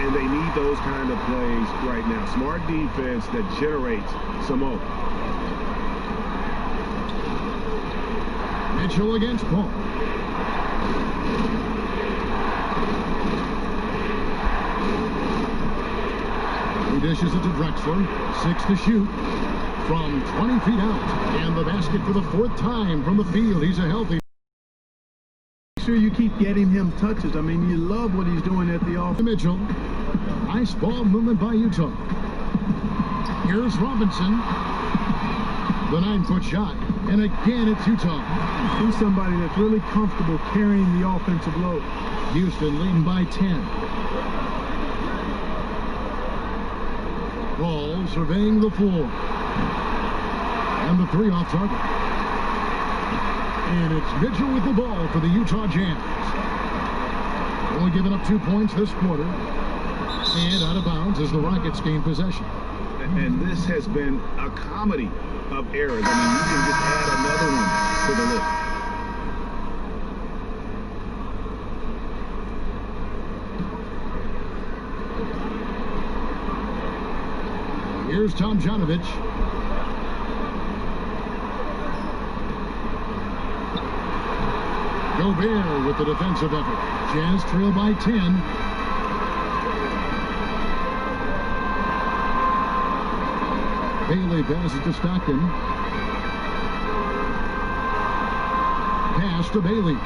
And they need those kind of plays right now. Smart defense that generates some more. Mitchell against Paul. He dishes it to Drexler. 6 to shoot from 20 feet out. And the basket for the 4th time from the field. He's a healthy. Make sure you keep getting him touches. I mean, you love what he's doing at the offense. Mitchell. Nice ball movement by Utah. Here's Robinson. The 9-foot shot. And again, it's Utah. He's somebody that's really comfortable carrying the offensive load. Houston leading by 10. Paul surveying the floor. And the 3 off target. And it's Mitchell with the ball for the Utah Jazz. Only giving up 2 points this quarter. And out of bounds as the Rockets gain possession. And this has been a comedy of errors. I mean, you can just add another one to the list. Here's Tomjanovich. Gobert with the defensive effort. Jazz trail by 10. Bailey passes to Stockton. Pass to Bailey.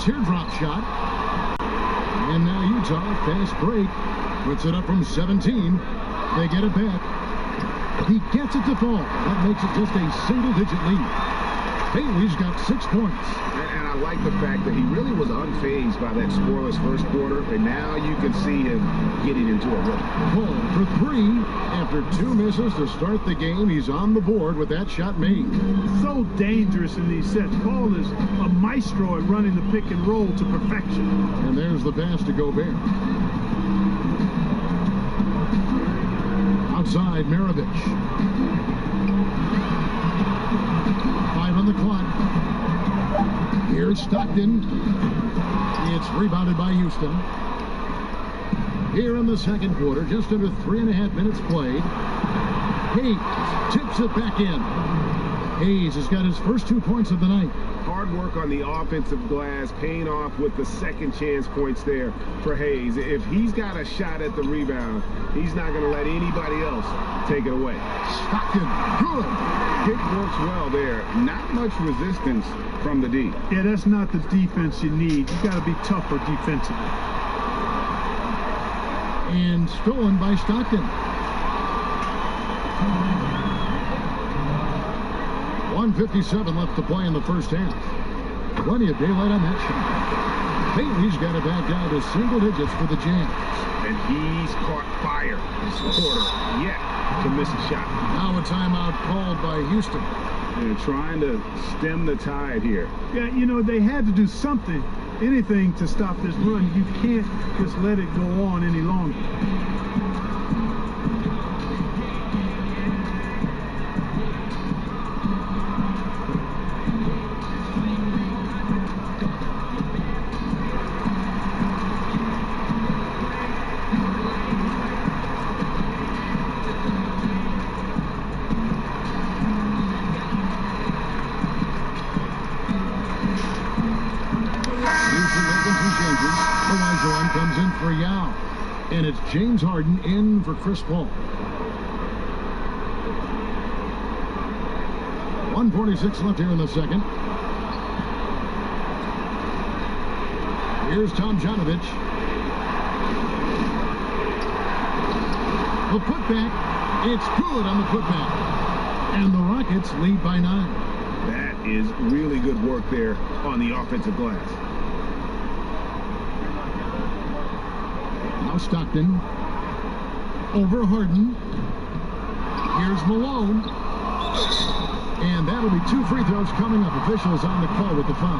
Teardrop shot. And now Utah, fast break. Puts it up from 17. They get it back. He gets it to fall. That makes it just a single-digit lead. Bailey's got 6 points. And I like the fact that he really was unfazed by that scoreless first quarter, and now you can see him getting into a rhythm. Paul for 3. After 2 misses to start the game, he's on the board with that shot made. So dangerous in these sets. Paul is a maestro at running the pick and roll to perfection. And there's the pass to Gobert. Outside, Maravich. 5 on the clock. Here's Stockton. It's rebounded by Houston. Here in the second quarter, just under 3.5 minutes played. Hayes tips it back in. Hayes has got his first 2 points of the night. Hard work on the offensive glass, paying off with the second chance points there for Hayes. If he's got a shot at the rebound, he's not going to let anybody else take it away. Stockton, good. Kick works well there. Not much resistance from the D. Yeah, that's not the defense you need. You got to be tougher defensively. And stolen by Stockton. 1:57 left to play in the first half. Plenty of daylight on that shot. Bailey's got it back down to single digits for the Jazz. And he's caught fire this quarter yet to miss a shot. Now a timeout called by Houston. They're trying to stem the tide here. Yeah, you know, they had to do something, anything to stop this run. You can't just let it go on any longer. Olajuwon comes in for Yao. And it's James Harden in for Chris Paul. 1:46 left here in the second. Here's Tomjanovich. The putback. It's good on the putback. And the Rockets lead by 9. That is really good work there on the offensive glass. Now Stockton. Over Harden. Here's Malone. And that'll be 2 free throws coming up. Officials on the call with the foul.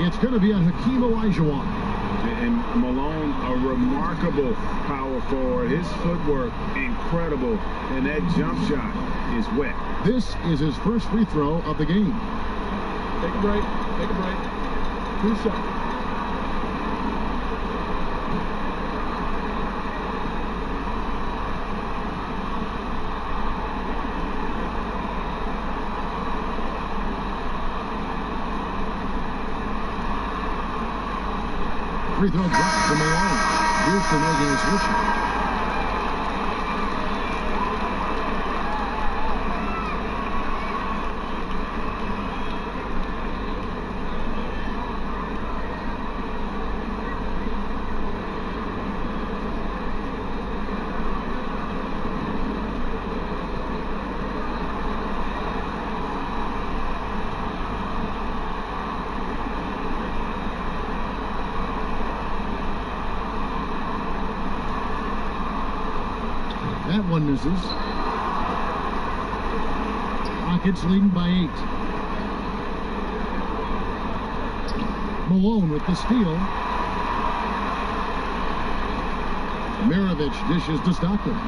It's going to be on Hakeem Olajuwon. And Malone, a remarkable power forward. His footwork, incredible. And that jump shot is wet. This is his first free throw of the game. Take a break. Take a break. 2 seconds. Free throw dropped from Malone. Houston making a switch. That one misses. Rockets leading by 8. Malone with the steal. Maravich dishes to Stockton.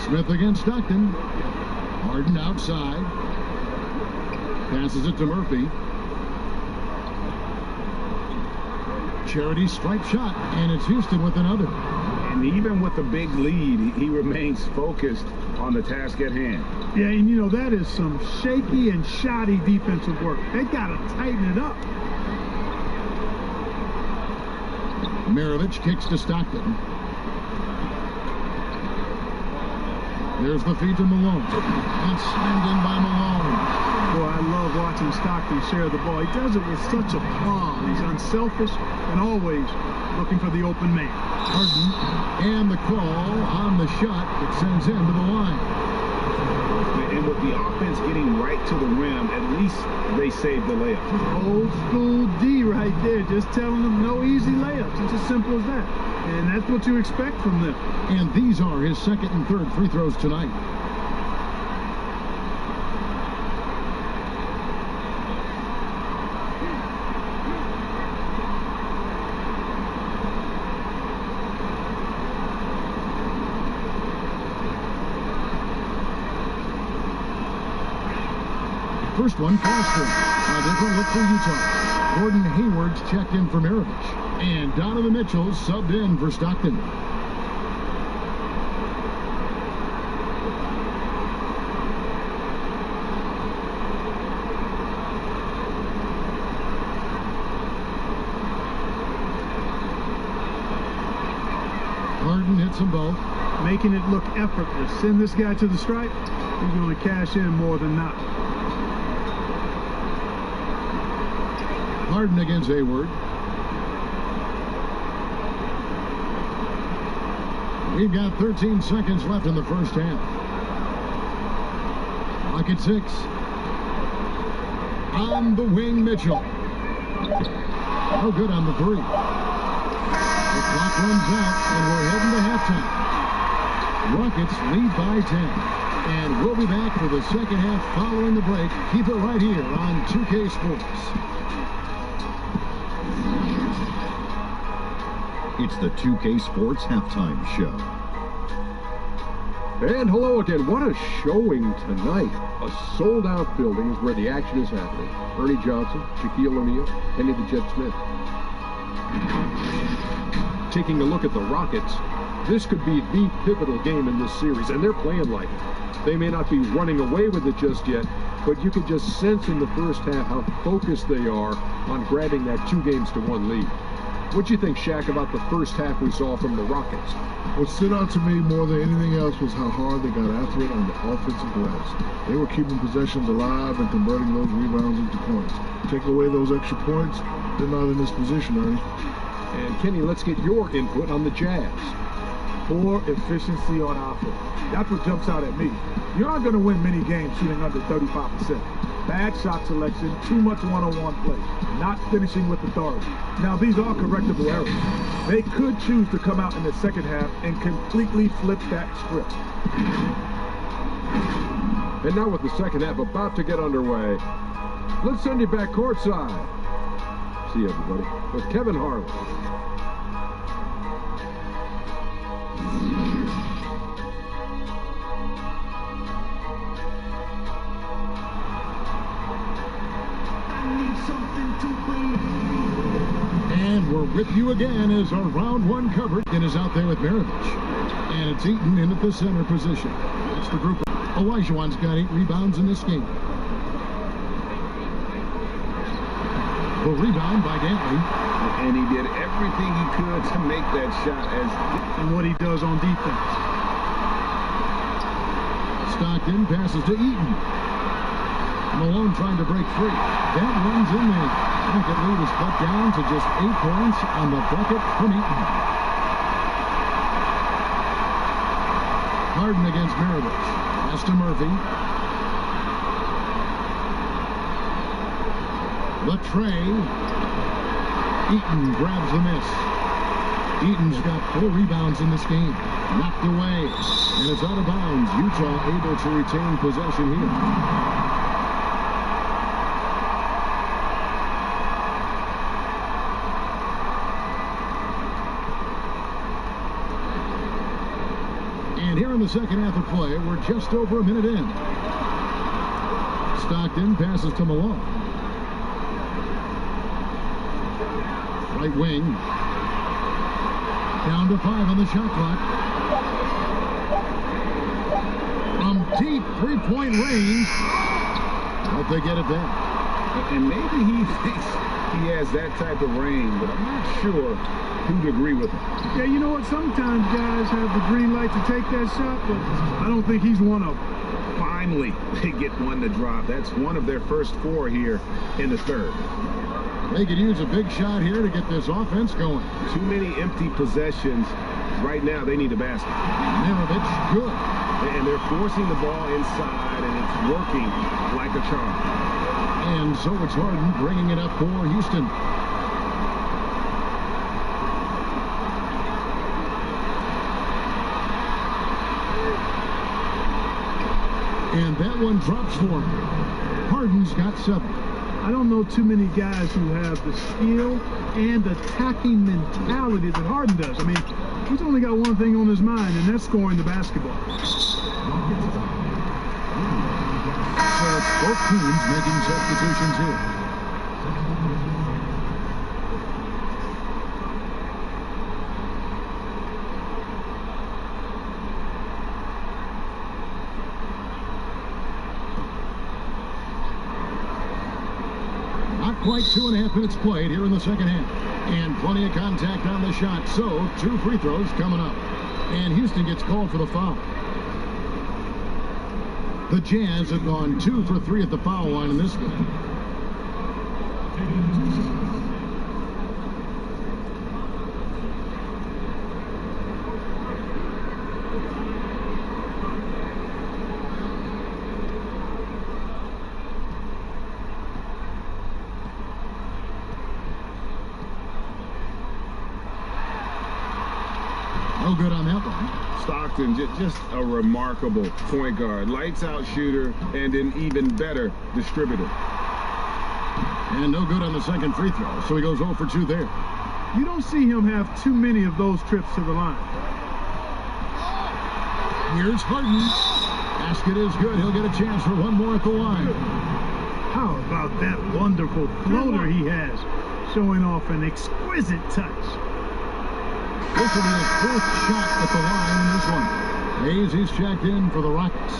Smith against Stockton. Harden outside. Passes it to Murphy. Charity stripe shot, and it's Houston with another. And even with the big lead, he remains focused on the task at hand. Yeah, and you know, that is some shaky and shoddy defensive work. They got to tighten it up. Maravich kicks to Stockton. There's the feed to Malone. And slammed in by Malone. Boy, I love watching Stockton share the ball. He does it with such aplomb. He's unselfish and always looking for the open man. Harden, and the call on the shot that sends him to the line. And with the offense getting right to the rim, at least they saved the layup. Old school D right there, just telling them no easy layups. It's as simple as that. And that's what you expect from them. And these are his second and third free throws tonight. First one, Foster. A different look for Utah. Gordon Hayward's checked in for Maravich. And Donovan Mitchell subbed in for Stockton. Harden hits them both. Making it look effortless. Send this guy to the stripe, he's going to cash in more than not. Harden against Hayward. We've got 13 seconds left in the first half. Clock at 6. On the wing, Mitchell. No good on the 3. The clock runs out, and we're heading to halftime. Rockets lead by 10. And we'll be back for the second half following the break. Keep it right here on 2K Sports. It's the 2K Sports Halftime Show. And hello again. What a showing tonight. A sold-out building is where the action is happening. Ernie Johnson, Shaquille O'Neal, Kenny the Jet Smith. Taking a look at the Rockets, this could be the pivotal game in this series, and they're playing like it. They may not be running away with it just yet, but you could just sense in the first half how focused they are on grabbing that 2-1 lead. What do you think, Shaq, about the first half we saw from the Rockets? What stood out to me more than anything else was how hard they got after it on the offensive glass. They were keeping possessions alive and converting those rebounds into points. Take away those extra points, they're not in this position, Ernie. And Kenny, let's get your input on the Jazz. Poor efficiency on offense. That's what jumps out at me. You're not going to win many games shooting under 35%. Bad shot selection, too much one-on-one play, not finishing with authority. Now, these are correctable errors. They could choose to come out in the second half and completely flip that script. And now with the second half about to get underway, let's send you back courtside. See you, everybody, with Kevin Harlan. And we're with you again as our round one coverage is out there with Maravich. And it's Eaton in at the center position. It's the group. Olajuwon's got 8 rebounds in this game. The rebound by Dantley. And he did everything he could to make that shot and what he does on defense. Stockton passes to Eaton. Malone trying to break free. That runs in there. Rocket lead is cut down to just 8 points on the bucket from Eaton. Harden against Maravich. Pass to Murphy. Latrey. Eaton grabs the miss. Eaton's got 4 rebounds in this game. Knocked away. And it's out of bounds. Utah able to retain possession here. And here in the second half of play, we're just over a minute in. Stockton passes to Malone. Right wing. Down to 5 on the shot clock. From deep three-point range. Hope they get it back. And maybe he thinks he has that type of range, but I'm not sure who'd agree with him. Yeah, you know what? Sometimes guys have the green light to take that shot, but I don't think he's one of them. Finally, they get one to drop. That's one of their first 4 here in the third. They could use a big shot here to get this offense going. Too many empty possessions. Right now, they need a basket. Mirovic, good. And they're forcing the ball inside, and it's working like a charm. And so it's Harden bringing it up for Houston. And that one drops for him. Harden's got 7. I don't know too many guys who have the skill and attacking mentality that Harden does. I mean, he's only got one thing on his mind, and that's scoring the basketball. So it's both teams making substitutions here. Quite 2.5 minutes played here in the second half. And plenty of contact on the shot. So 2 free throws coming up. And Houston gets called for the foul. The Jazz have gone 2 for 3 at the foul line in this one. No good on that one. Stockton, just a remarkable point guard. Lights out shooter and an even better distributor. And no good on the second free throw, so he goes 0 for 2 there. You don't see him have too many of those trips to the line. Here's Harden. Basket is good. He'll get a chance for one more at the line. How about that wonderful floater he has, showing off an exquisite touch. This will be his 4th shot at the line in this one. Hayes, he's checked in for the Rockets.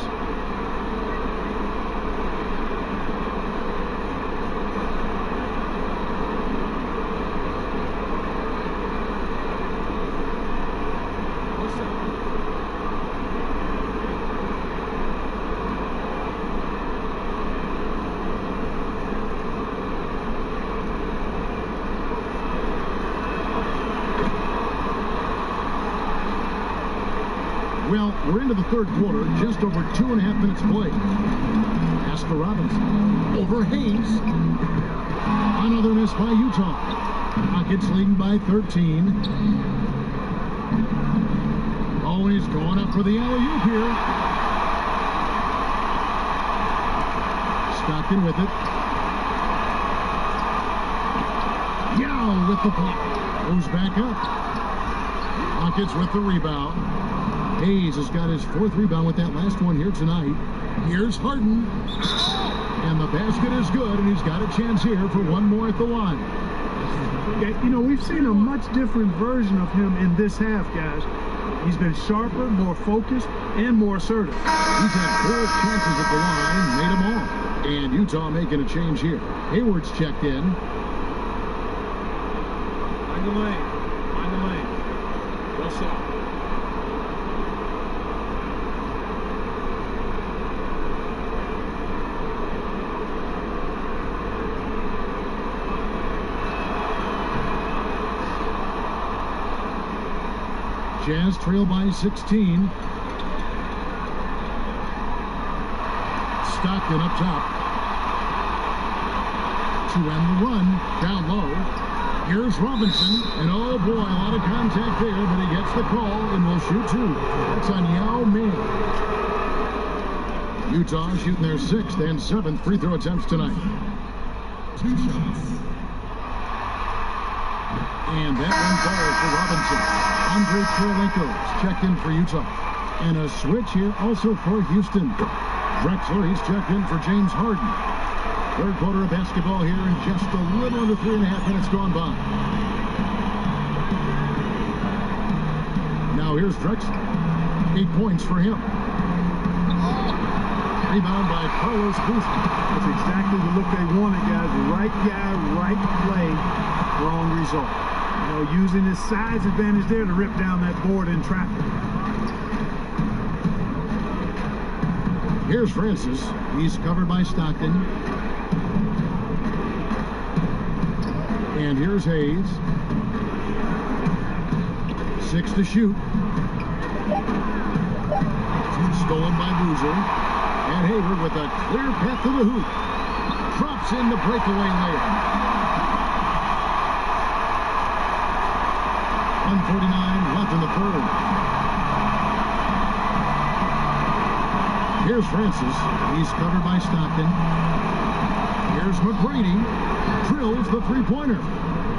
Well, we're into the third quarter, just over 2.5 minutes played. Pass to Robinson. Over Hayes. Another miss by Utah. Rockets leading by 13. Always going up for the alley-oop here. Stockton with it. Yao with the block. Goes back up. Rockets with the rebound. Hayes has got his 4th rebound with that last one here tonight. Here's Harden. And the basket is good, and he's got a chance here for one more at the line. Yeah, you know, we've seen a much different version of him in this half, guys. He's been sharper, more focused, and more assertive. He's had 4 chances at the line, made them all. And Utah making a change here. Hayward's checked in. Find the lane. Find the lane. Go south. Jazz trail by 16. Stockton up top. To end the run, down low. Here's Robinson, and oh boy, a lot of contact there, but he gets the call and will shoot 2. That's on Yao Ming. Utah shooting their 6th and 7th free throw attempts tonight. 2 shots. And that one falls for Robinson. Andre Kirilenko's checked in for Utah. And a switch here also for Houston. Drexler, he's checked in for James Harden. Third quarter of basketball here in just a little under 3.5 minutes gone by. Now here's Drexler. 8 points for him. Rebound by Carlos Boozer. That's exactly the look they wanted, guys. Right guy, right play, wrong result. using his size advantage there to rip down that board in traffic. Here's Francis. He's covered by Stockton. And here's Hayes. 6 to shoot. Stolen by Boozer. And Hayward with a clear path to the hoop. Drops in the breakaway layup. 1:49 left in the third. Here's Francis. He's covered by Stockton. Here's McGrady. Drills the three-pointer.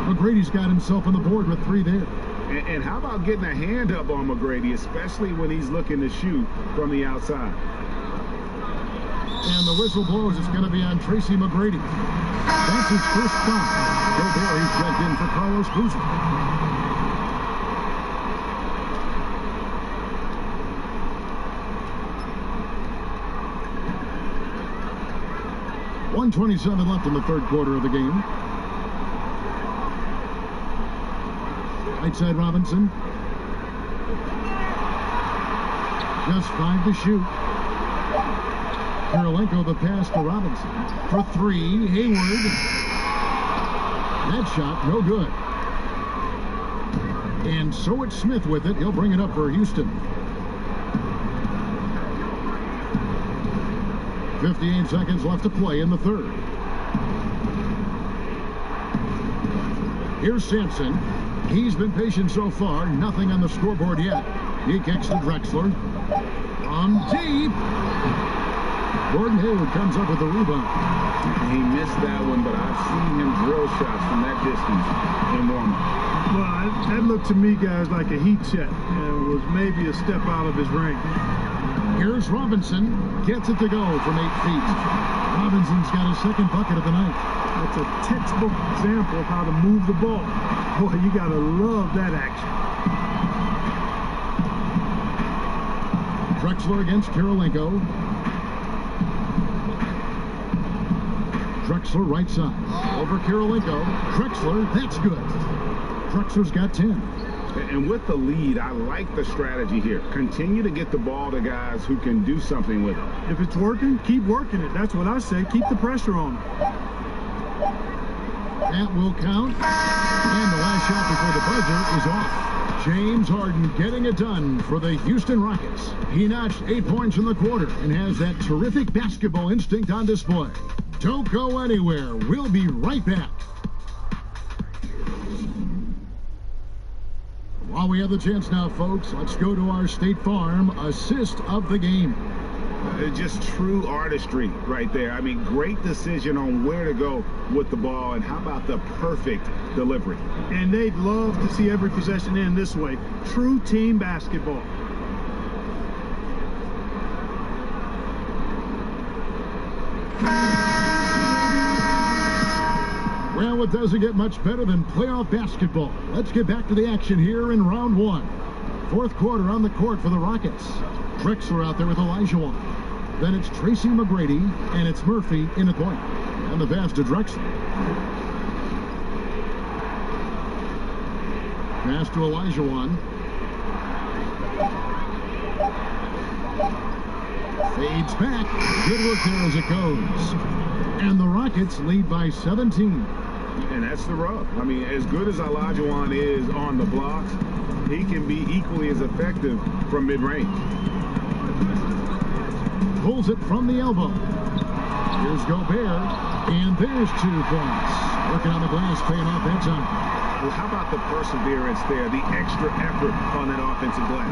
McGrady's got himself on the board with 3 there. And how about getting a hand up on McGrady, especially when he's looking to shoot from the outside? And the whistle blows. It's going to be on Tracy McGrady. That's his first foul. Gobert, he's checked in for Carlos Boozer. .127 left in the third quarter of the game. Right side Robinson. Just 5 to shoot. Kirilenko the pass to Robinson. For 3, Hayward. That shot, no good. And so it's Smith with it. He'll bring it up for Houston. 58 seconds left to play in the third. Here's Sampson. He's been patient so far. Nothing on the scoreboard yet. He kicks to Drexler. From deep. Gordon Hayward comes up with the rebound. He missed that one, but I've seen him drill shots from that distance in warm-up. Well, that looked to me, guys, like a heat check. And was maybe a step out of his range. Here's Robinson. Gets it to go from 8 feet. Robinson's got his second bucket of the night. That's a textbook example of how to move the ball. Boy, you got to love that action. Drexler against Kirilenko. Drexler right side. Over Kirilenko. Drexler, that's good. Drexler's got 10. And with the lead, I like the strategy here. Continue to get the ball to guys who can do something with it. If it's working, keep working it. That's what I say. Keep the pressure on them. That will count. And the last shot before the buzzer is off. James Harden getting it done for the Houston Rockets. He notched 8 points in the quarter and has that terrific basketball instinct on display. Don't go anywhere. We'll be right back. While we have the chance now, folks, let's go to our State Farm assist of the game. Just true artistry right there. I mean, great decision on where to go with the ball, and how about the perfect delivery? And they'd love to see every possession end this way. True team basketball. Well, it doesn't get much better than playoff basketball. Let's get back to the action here in round 1. Fourth quarter on the court for the Rockets. Drexler out there with Olajuwon. Then it's Tracy McGrady, and it's Murphy in the point. And the pass to Drexler. Pass to Olajuwon. Fades back. Good work there as it goes. And the Rockets lead by 17. And that's the rub. I mean, as good as Olajuwon is on the blocks, he can be equally as effective from mid-range. Pulls it from the elbow. Here's Gobert, and there's 2 points. Working on the glass, paying off that time. Well, how about the perseverance there, the extra effort on that offensive glass?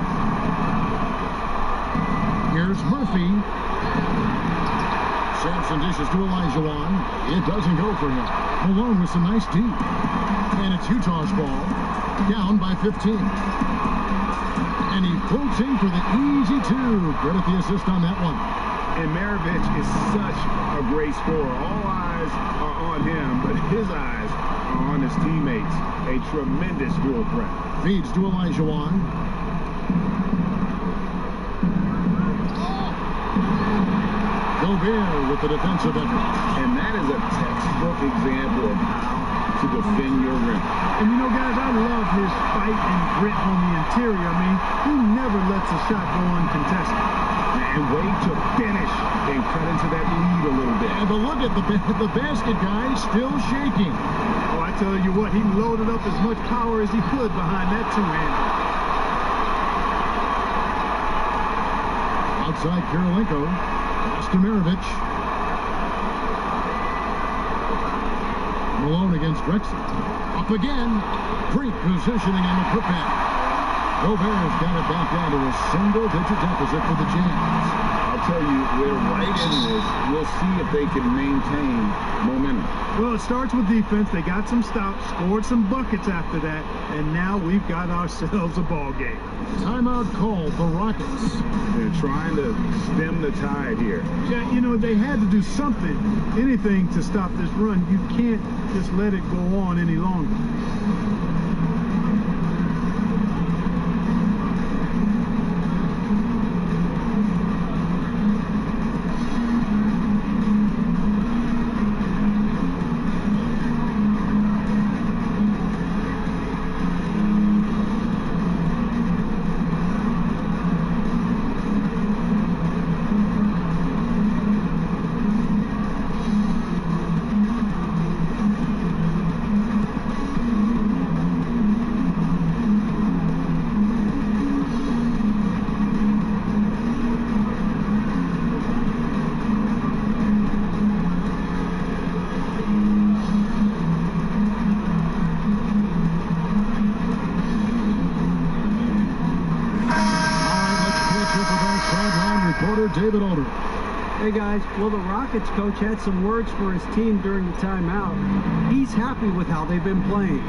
Here's Murphy. Sampson dishes to Olajuwon. It doesn't go for him. Malone with some nice D. And it's Utah's ball. Down by 15. And he floats in for the easy 2. Credit the assist on that one. And Maravich is such a great scorer. All eyes are on him, but his eyes are on his teammates. A tremendous dual threat. Feeds to Olajuwon. Gobert with the defensive effort. And that is a textbook example of how to defend your rim. And you know, guys, I love his fight and grit on the interior. I mean, he never lets a shot go uncontested. And way to finish and cut into that lead a little bit. But look at the basket guy still shaking. Oh, I tell you what, he loaded up as much power as he could behind that two-hander. Outside Kirilenko, Stojanovich. Malone against Drexler. Up again. Great positioning on the putback. Gobert's got it back down to a single-digit deficit for the Jazz. I'll tell you, we're right in this. We'll see if they can maintain momentum. Well, it starts with defense. They got some stops, scored some buckets after that, and now we've got ourselves a ball game. Timeout call for Rockets. They're trying to stem the tide here. Yeah, you know, they had to do something, anything to stop this run. You can't just let it go on any longer. David Aldridge. Hey guys, well, the Rockets coach had some words for his team during the timeout. He's happy with how they've been playing.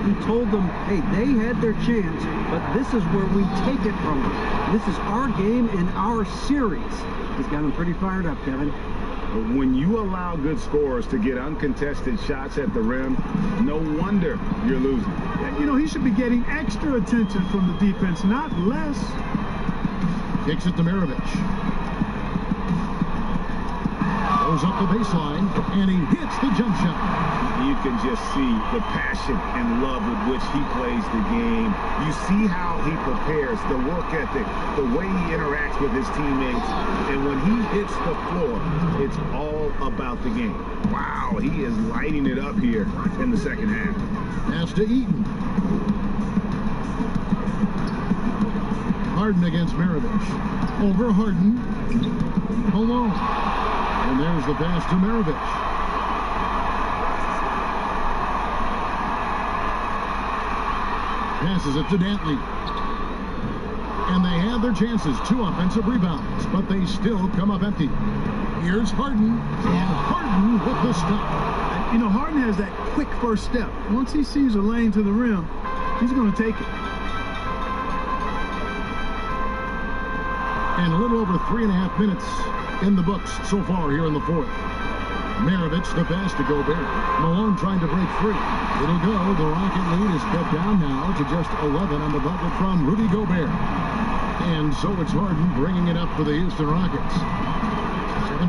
He told them, hey, they had their chance, but this is where we take it from them. This is our game and our series. He's got them pretty fired up, Kevin. When you allow good scorers to get uncontested shots at the rim, no wonder you're losing. You know, he should be getting extra attention from the defense, not less. Kicks it to Maravich. Goes up the baseline, and he hits the jump shot. You can just see the passion and love with which he plays the game. You see how he prepares, the work ethic, the way he interacts with his teammates. And when he hits the floor, it's all about the game. Wow, he is lighting it up here in the second half. Pass to Eaton. Harden against Maravich. Over Harden. Malone. And there's the pass to Maravich. Passes it to Dantley. And they have their chances. 2 offensive rebounds, but they still come up empty. Here's Harden. And Harden with the stop. You know, Harden has that quick first step. Once he sees a lane to the rim, he's going to take it. And a little over 3.5 minutes in the books so far here in the fourth. Maravich, the pass to Gobert. Malone trying to break free. It'll go. The Rocket lead is cut down now to just 11 on the bucket from Rudy Gobert. And so it's Harden bringing it up for the Houston Rockets.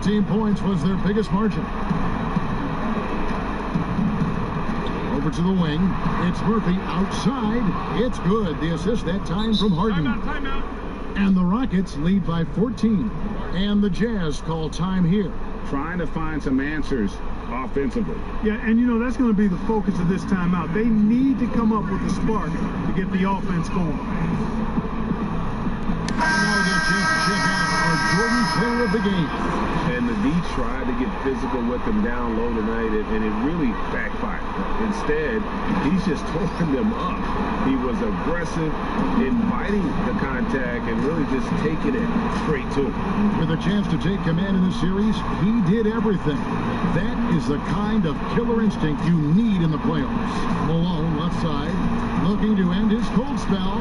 17 points was their biggest margin. Over to the wing. It's Murphy outside. It's good. The assist that time from Harden. Timeout. And the Rockets lead by 14. And the Jazz call time here. Trying to find some answers offensively. Yeah, and you know, that's going to be the focus of this timeout. They need to come up with a spark to get the offense going. Now their chance to check out our Jordan player of the game. And the D tried to get physical with them down low tonight, and it really backfired. Instead, he's just throwing them up. He was aggressive, inviting the contact, and really just taking it straight to him. With a chance to take command in the series, he did everything. That is the kind of killer instinct you need in the playoffs. Malone, left side, looking to end his cold spell.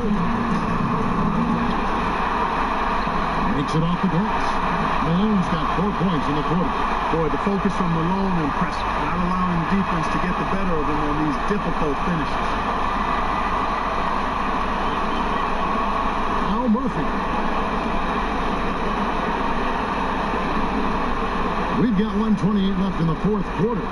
Makes it off the glass. Malone's got 4 points in the quarter. Boy, the focus from Malone impressive. Not allowing the defense to get the better of him on these difficult finishes. Al Murphy. We've got 1:28 left in the fourth quarter.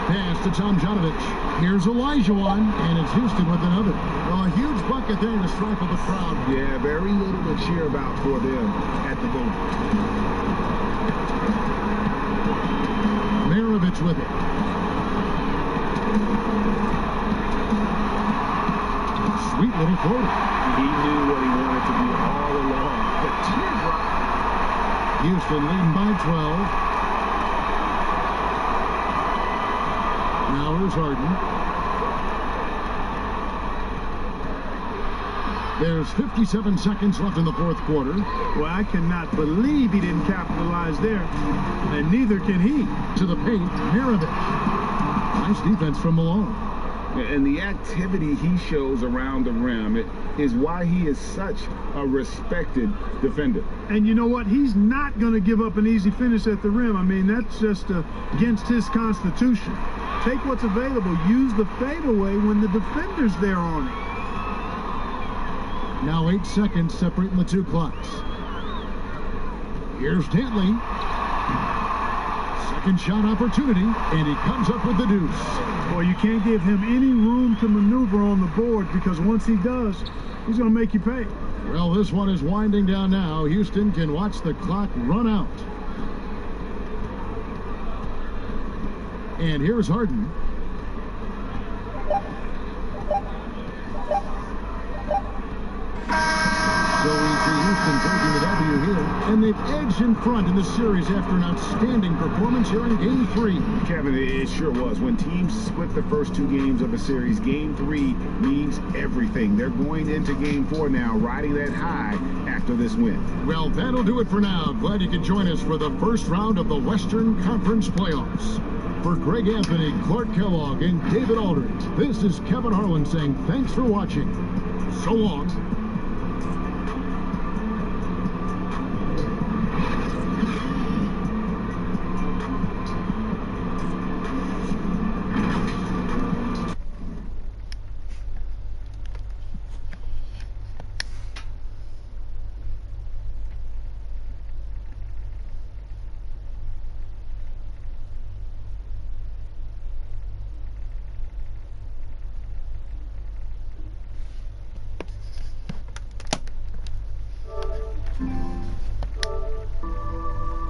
Pass to Tomjanovich. Here's Olajuwon, and it's Houston with another. Well, a huge bucket there to stifle the crowd. Yeah, very little to cheer about for them at the moment. Maravich with it. Sweet little floater. He knew what he wanted to do all along. The teardrop. Houston leading by 12. Now here's Harden. There's 57 seconds left in the fourth quarter. Well, I cannot believe he didn't capitalize there, and neither can he. To the paint, Maravich. Nice defense from Malone. And the activity he shows around the rim is why he is such a respected defender. And you know what? He's not going to give up an easy finish at the rim. I mean, that's just against his constitution. Take what's available. Use the fadeaway when the defender's there on it. Now 8 seconds separating the two clocks. Here's Dantley. Second shot opportunity, and he comes up with the deuce. Boy, you can't give him any room to maneuver on the board, because once he does, he's going to make you pay. Well, this one is winding down now. Houston can watch the clock run out. And here's Harden. So we see Houston taking the W here, and they've edged in front in the series after an outstanding performance here in Game 3. Kevin, it sure was. When teams split the first two games of a series, Game 3 means everything. They're going into Game 4 now, riding that high after this win. Well, that'll do it for now. Glad you could join us for the first round of the Western Conference Playoffs. For Greg Anthony, Clark Kellogg, and David Aldridge, this is Kevin Harlan saying thanks for watching. So long.